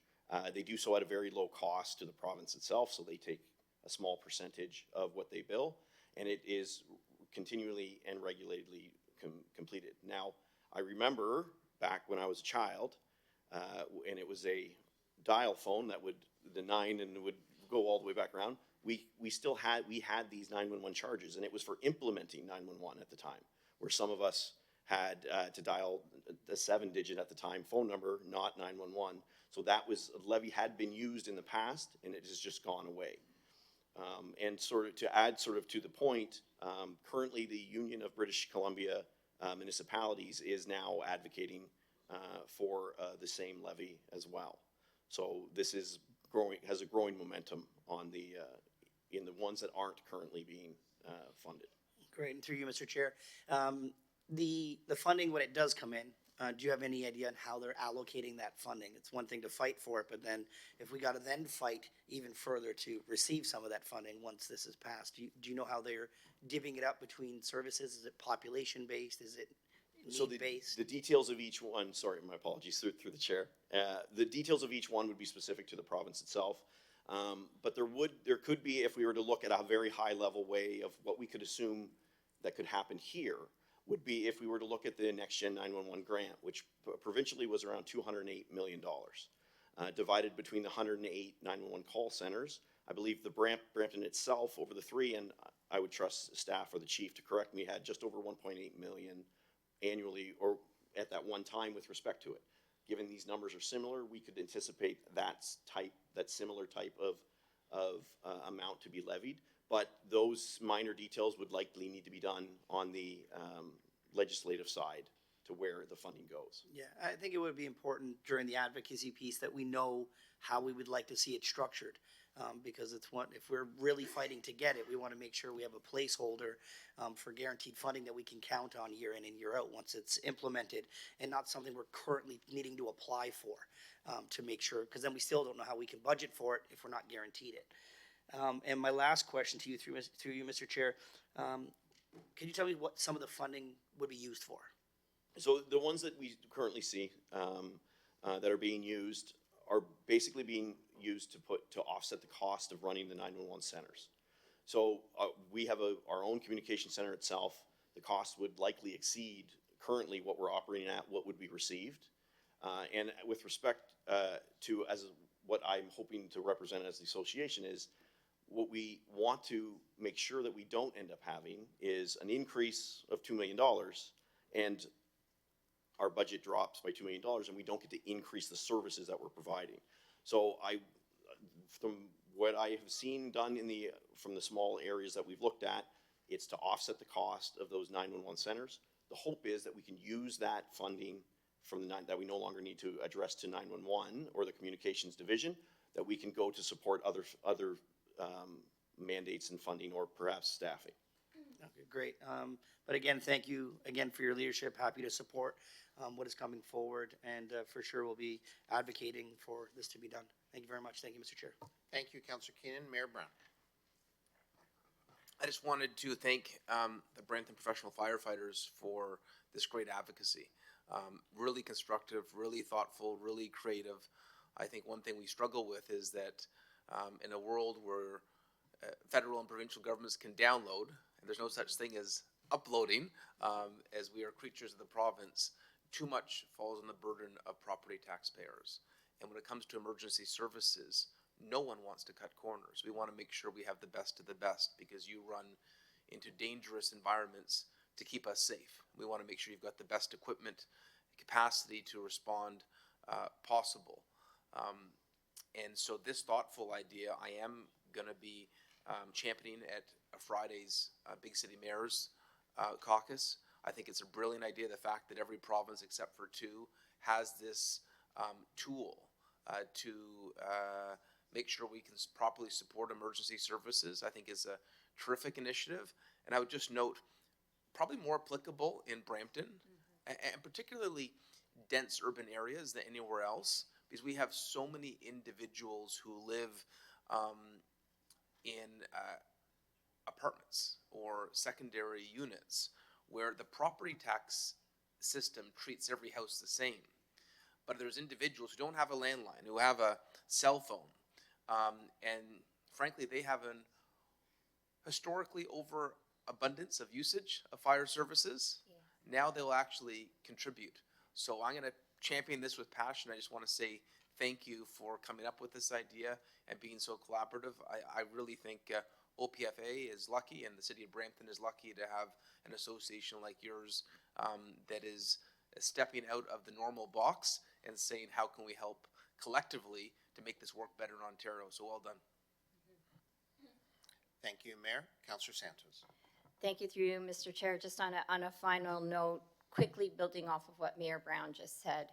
They do so at a very low cost to the province itself. So they take a small percentage of what they bill, and it is continually and regularly completed. Now, I remember back when I was a child, and it was a dial phone that would, the 9 and would go all the way back around. We had these 911 charges, and it was for implementing 911 at the time, where some of us had to dial a 7-digit at the time phone number, not 911. So that levy had been used in the past, and it has just gone away. And sort of to add sort of to the point, currently the Union of British Columbia Municipalities is now advocating for the same levy as well. So this is has a growing momentum on in the ones that aren't currently being funded. Great, and through you, Mr. Chair. The funding, when it does come in, do you have any idea on how they're allocating that funding? It's one thing to fight for it, but then if we got to then fight even further to receive some of that funding once this is passed, do you know how they're divvying it up between services? Is it population-based? Is it need-based? The details of each one, sorry, my apologies, through the chair. The details of each one would be specific to the province itself. But there could be, if we were to look at a very high level way of what we could assume that could happen here, would be if we were to look at the Next Gen 911 grant, which provincially was around $208 million, divided between the 108 911 call centers. I believe the Brampton itself, over the 3, and I would trust staff or the chief to correct me, had just over 1.8 million annually, or at that one time with respect to it. Given these numbers are similar, we could anticipate that similar type of amount to be levied. But those minor details would likely need to be done on the legislative side to where the funding goes. Yeah, I think it would be important during the advocacy piece that we know how we would like to see it structured. Because it's one, if we're really fighting to get it, we want to make sure we have a placeholder for guaranteed funding that we can count on year in and year out once it's implemented, and not something we're currently needing to apply for to make sure, because then we still don't know how we can budget for it if we're not guaranteed it. And my last question to you, through you, Mr. Chair, can you tell me what some of the funding would be used for? So the ones that we currently see that are being used are basically being used to offset the cost of running the 911 centers. So we have our own communication center itself. The cost would likely exceed currently what we're operating at, what would be received. And with respect to what I'm hoping to represent as the association is, what we want to make sure that we don't end up having is an increase of $2 million and our budget drops by $2 million and we don't get to increase the services that we're providing. So from what I have seen done from the small areas that we've looked at, it's to offset the cost of those 911 centers. The hope is that we can use that funding that we no longer need to address to 911 or the communications division, that we can go to support other mandates and funding or perhaps staffing. Okay, great. But again, thank you again for your leadership. Happy to support what is coming forward, and for sure we'll be advocating for this to be done. Thank you very much. Thank you, Mr. Chair. Thank you, Councillor Keenan. Mayor Brown. I just wanted to thank the Brampton professional firefighters for this great advocacy. Really constructive, really thoughtful, really creative. I think one thing we struggle with is that in a world where federal and provincial governments can download, and there's no such thing as uploading, as we are creatures of the province, too much falls on the burden of property taxpayers. And when it comes to emergency services, no one wants to cut corners. We want to make sure we have the best of the best, because you run into dangerous environments to keep us safe. We want to make sure you've got the best equipment, capacity to respond possible. And so this thoughtful idea, I am going to be championing at Friday's Big City Mayors Caucus. I think it's a brilliant idea, the fact that every province except for 2 has this tool to make sure we can properly support emergency services. I think is a terrific initiative. And I would just note, probably more applicable in Brampton, and particularly dense urban areas than anywhere else, because we have so many individuals who live in apartments or secondary units where the property tax system treats every house the same. But there's individuals who don't have a landline, who have a cell phone, and frankly, they have an historically overabundance of usage of fire services. Yeah. Now they'll actually contribute. So I'm going to champion this with passion. I just want to say thank you for coming up with this idea and being so collaborative. I really think OPFA is lucky, and the city of Brampton is lucky to have an association like yours that is stepping out of the normal box and saying, how can we help collectively to make this work better in Ontario? So well done. Thank you, Mayor. Councillor Santos. Thank you through you, Mr. Chair. Just on a final note, quickly building off of what Mayor Brown just said,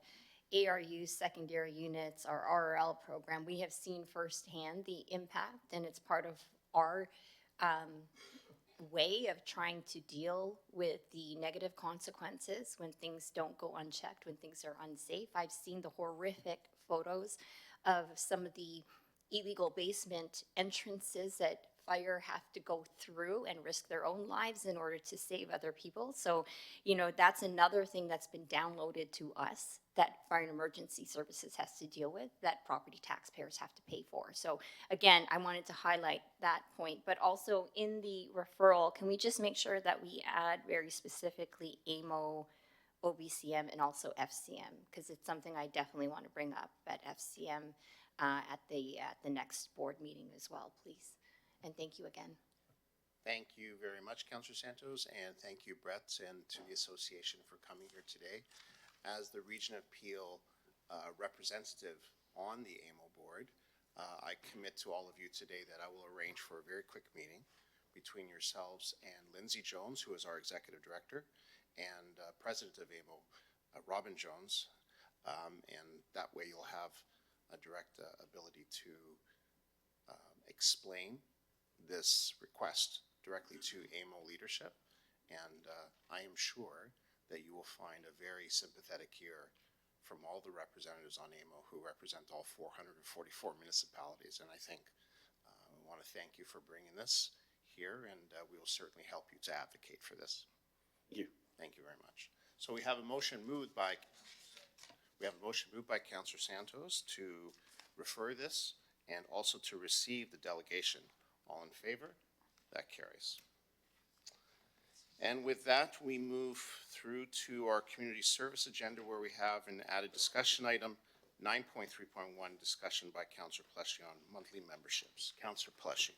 ARU secondary units, our RRL program, we have seen firsthand the impact, and it's part of our way of trying to deal with the negative consequences when things don't go unchecked, when things are unsafe. I've seen the horrific photos of some of the illegal basement entrances that fire have to go through and risk their own lives in order to save other people. So, you know, that's another thing that's been downloaded to us that Fire and Emergency Services has to deal with, that property taxpayers have to pay for. So again, I wanted to highlight that point, but also in the referral, can we just make sure that we add very specifically AMO, OBCM, and also FCM, because it's something I definitely want to bring up at FCM at the next board meeting as well, please. And thank you again. Thank you very much, Councillor Santos, and thank you, Brett, and to the association for coming here today. As the Region of Peel representative on the AMO board, I commit to all of you today that I will arrange for a very quick meeting between yourselves and Lindsay Jones, who is our Executive Director, and President of AMO, Robin Jones, and that way you'll have a direct ability to explain this request directly to AMO leadership, and I am sure that you will find a very sympathetic ear from all the representatives on AMO who represent all 444 municipalities, and I think I want to thank you for bringing this here, and we will certainly help you to advocate for this. Thank you. Thank you very much. So we have a motion moved by Councillor Santos to refer this and also to receive the delegation. All in favor? That carries. And with that, we move through to our community service agenda, where we have an added discussion item, 9.3.1, discussion by Councillor Pelletier on monthly memberships. Councillor Pelletier.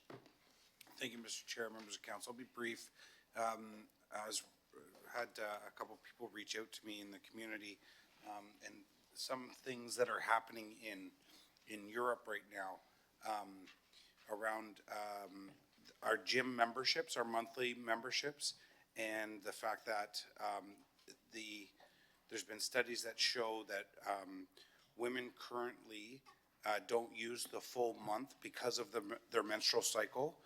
Thank you, Mr. Chair, members of council. I'll be brief. I was had a couple of people reach out to me in the community, and some things that are happening in Europe right now around our gym memberships, our monthly memberships, and the fact that there's been studies that show that women currently don't use the full month because of their menstrual cycle.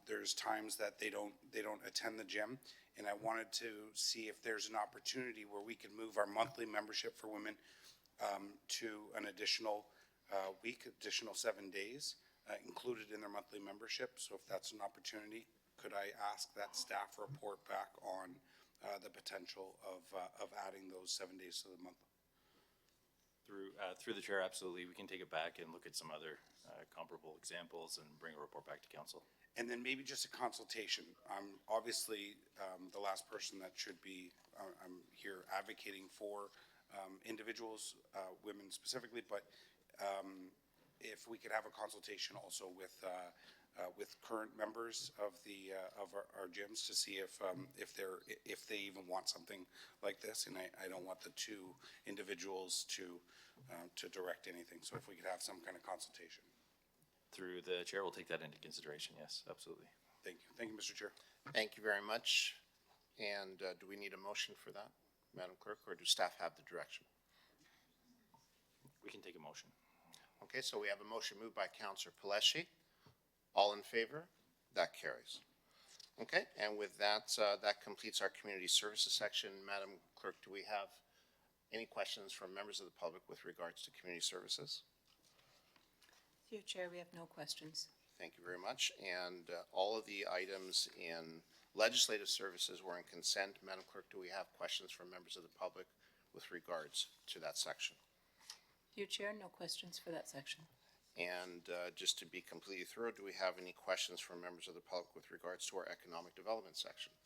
There's times that they don't attend the gym, and I wanted to see if there's an opportunity where we can move our monthly membership for women to an additional week, additional 7 days included in their monthly membership. So if that's an opportunity, could I ask that staff report back on the potential of adding those 7 days to the month? Through the chair, absolutely. We can take it back and look at some other comparable examples and bring a report back to council. And then maybe just a consultation. I'm obviously the last person that should be, I'm here advocating for individuals, women specifically, but if we could have a consultation also with current members of our gyms to see if they even want something like this. And I don't want the two individuals to direct anything. So if we could have some kind of consultation. Through the chair, we'll take that into consideration. Yes, absolutely. Thank you. Thank you, Mr. Chair. Thank you very much. And do we need a motion for that, Madam Clerk, or do staff have the direction? We can take a motion. Okay, so we have a motion moved by Councillor Pelletier. All in favor? That carries. Okay, and with that, that completes our community services section. Madam Clerk, do we have any questions from members of the public with regards to community services? Through you, Chair, we have no questions. Thank you very much. And all of the items in legislative services were in consent. Madam Clerk, do we have questions from members of the public with regards to that section? Through you, Chair, no questions for that section. And just to be completely thorough, do we have any questions from members of the public with regards to our economic development section?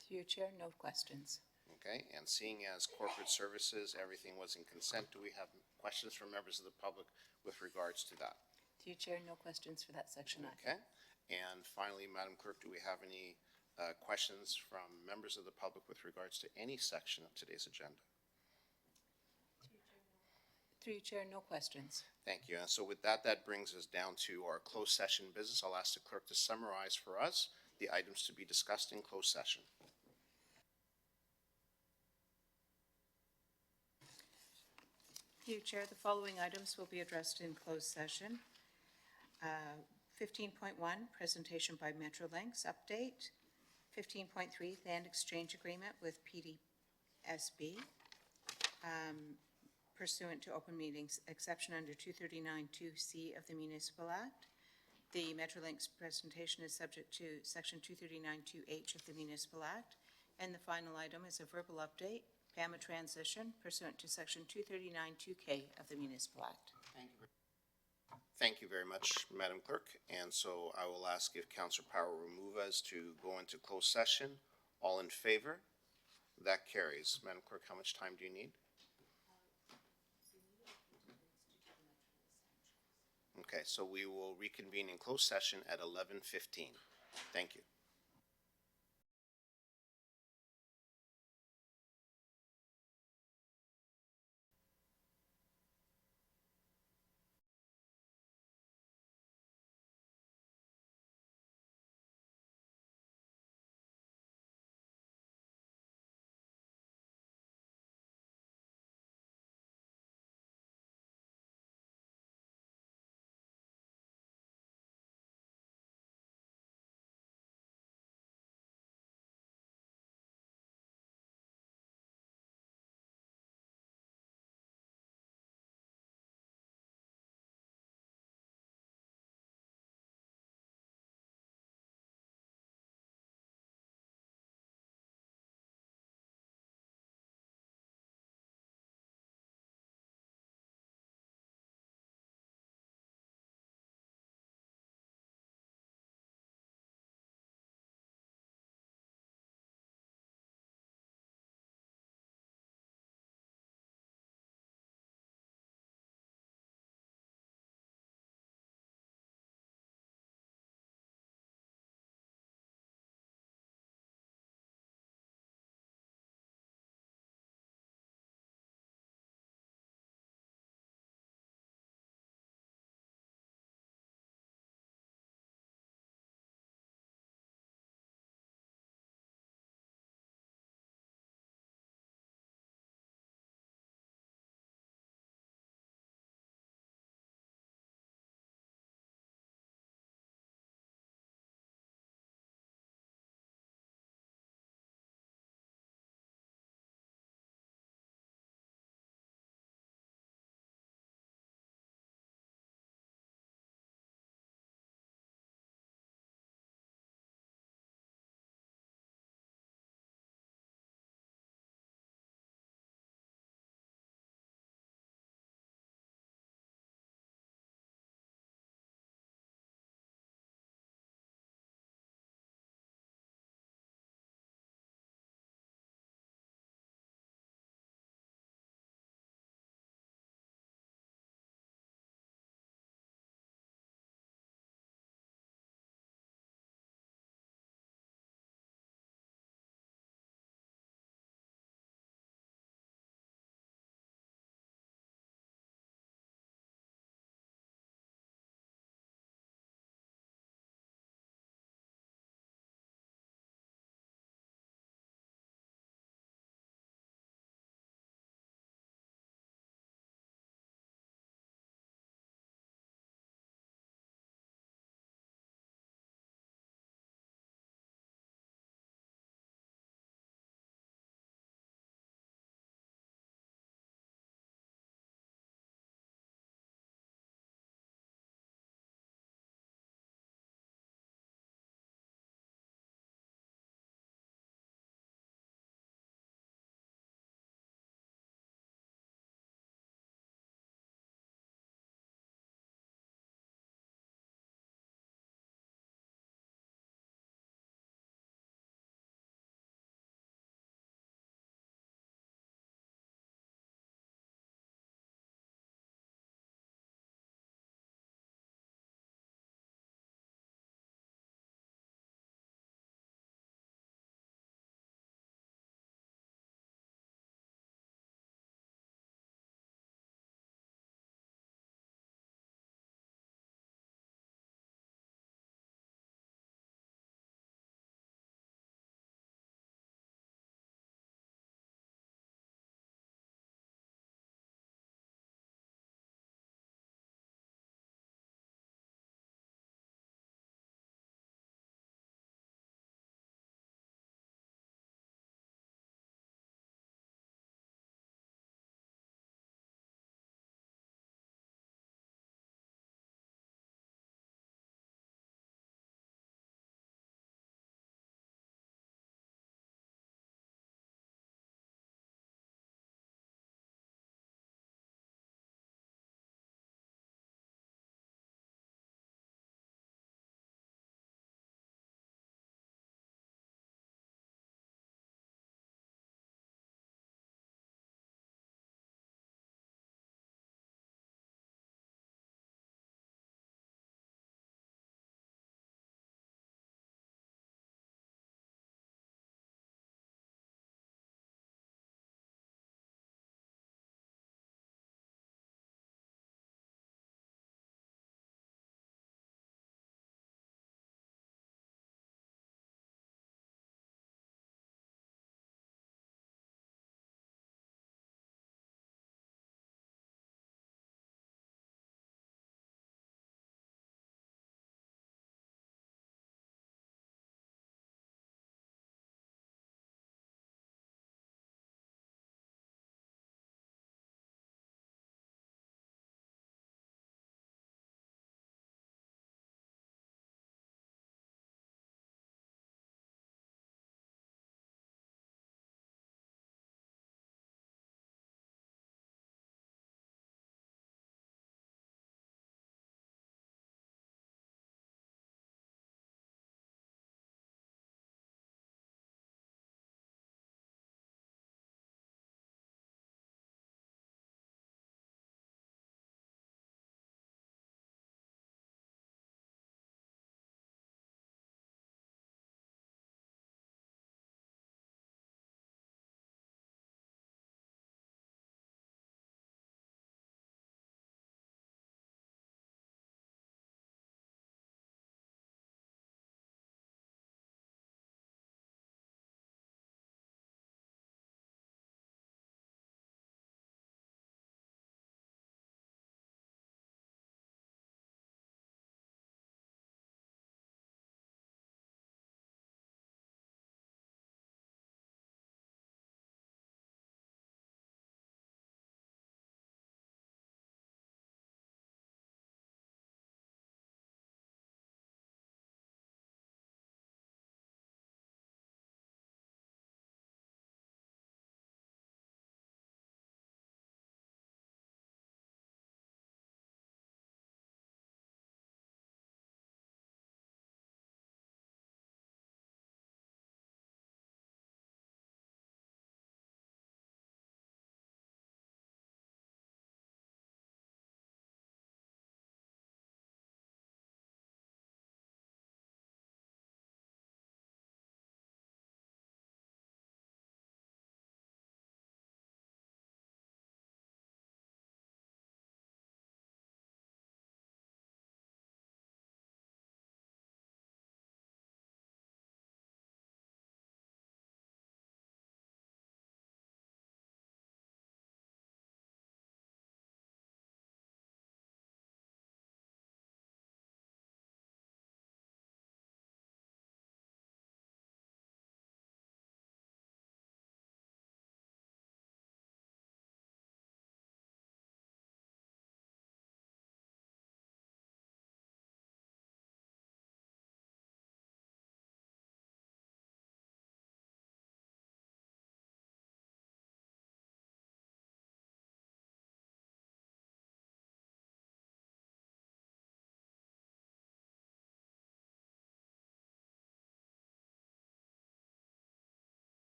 Through you, Chair, no questions. Okay, and seeing as corporate services, everything was in consent, do we have questions from members of the public with regards to that? Through you, Chair, no questions for that section either. Okay, and finally, Madam Clerk, do we have any questions from members of the public with regards to any section of today's agenda? Through you, Chair, no questions. Thank you. And so with that, that brings us down to our closed session business. I'll ask the clerk to summarize for us the items to be discussed in closed session. Through you, Chair, the following items will be addressed in closed session. 15.1, presentation by Metrolinx update. 15.3, land exchange agreement with PDSB. Pursuant to open meetings exception under 239(2)C of the Municipal Act. The Metrolinx presentation is subject to section 239(2)H of the Municipal Act. And the final item is a verbal update, PAMA transition pursuant to section 239(2)K of the Municipal Act. Thank you very much, Madam Clerk. And so I will ask if Councillor Power will move us to go into closed session. All in favor? That carries. Madam Clerk, how much time do you need? Okay, so we will reconvene in closed session at 11:15. Thank you.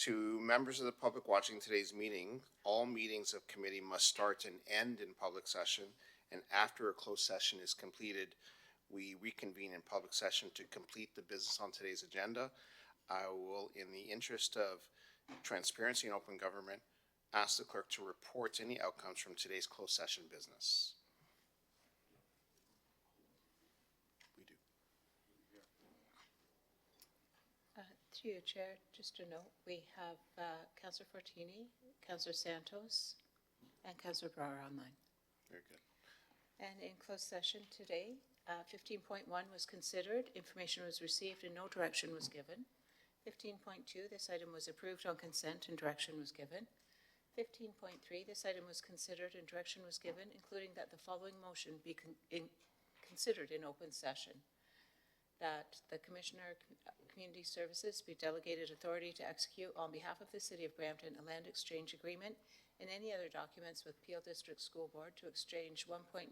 To members of the public watching today's meeting, all meetings of committee must start and end in public session, and after a closed session is completed, we reconvene in public session to complete the business on today's agenda. I will, in the interest of transparency and open government, ask the clerk to report any outcomes from today's closed session business. We do. Through your chair, just a note, we have Councillor Fortini, Councillor Santos, and Councillor Brar online. Very good. And in closed session today, 15.1 was considered, information was received, and no direction was given. 15.2, this item was approved on consent and direction was given. 15.3, this item was considered and direction was given, including that the following motion be considered in open session. That the Commissioner of Community Services be delegated authority to execute on behalf of the City of Brampton a land exchange agreement and any other documents with Peel District School Board to exchange 1.922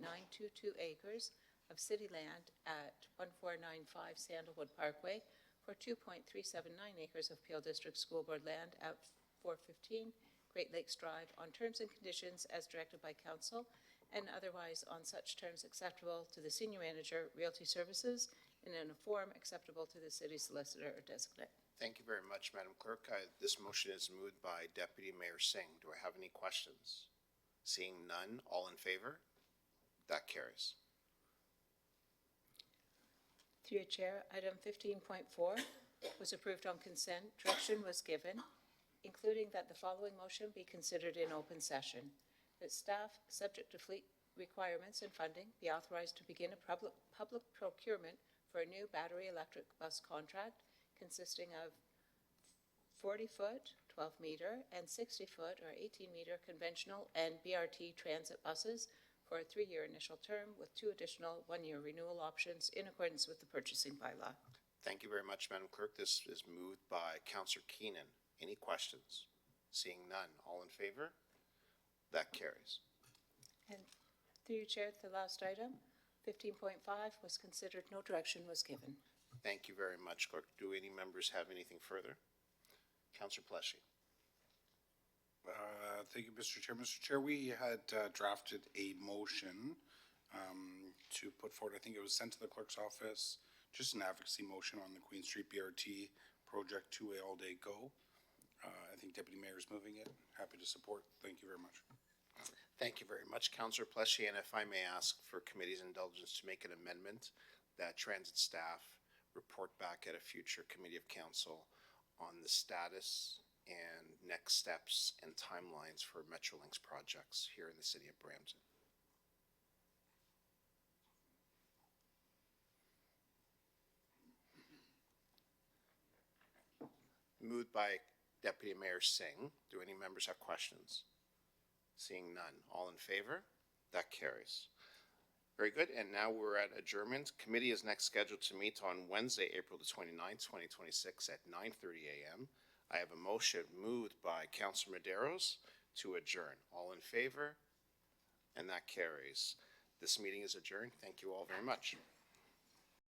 acres of city land at 1495 Sandalwood Parkway for 2.379 acres of Peel District School Board land at 415 Great Lakes Drive on terms and conditions as directed by Council and otherwise on such terms acceptable to the Senior Manager, Realty Services, and in a form acceptable to the City Solicitor or Designate. Thank you very much, Madam Clerk. This motion is moved by Deputy Mayor Singh. Do I have any questions? Seeing none, all in favor? That carries. Through your chair, item 15.4 was approved on consent. Direction was given, including that the following motion be considered in open session. That staff, subject to fleet requirements and funding, be authorized to begin a public procurement for a new battery electric bus contract consisting of 40-foot, 12-meter, and 60-foot or 18-meter conventional and BRT transit buses for a 3-year initial term with 2 additional 1-year renewal options in accordance with the purchasing bylaw. Thank you very much, Madam Clerk. This is moved by Councillor Keenan. Any questions? Seeing none, all in favor? That carries. And through your chair, the last item, 15.5 was considered, no direction was given. Thank you very much, Clerk. Do any members have anything further? Councillor Pleshy. Thank you, Mr. Chair. Mr. Chair, we had drafted a motion to put forward, I think it was sent to the clerk's office, just an advocacy motion on the Queen Street BRT project, two-way all-day go. I think Deputy Mayor is moving it. Happy to support. Thank you very much. Thank you very much, Councillor Pleshy. And if I may ask for committee's indulgence to make an amendment that transit staff report back at a future committee of council on the status and next steps and timelines for Metrolinx projects here in the city of Brampton. Moved by Deputy Mayor Singh. Do any members have questions? Seeing none. All in favor? That carries. Very good. And now we're at adjournment. Committee is next scheduled to meet on Wednesday, April the 29th, 2026 at 9:30 a.m. I have a motion moved by Councillor Medeiros to adjourn. All in favor? And that carries. This meeting is adjourned. Thank you all very much.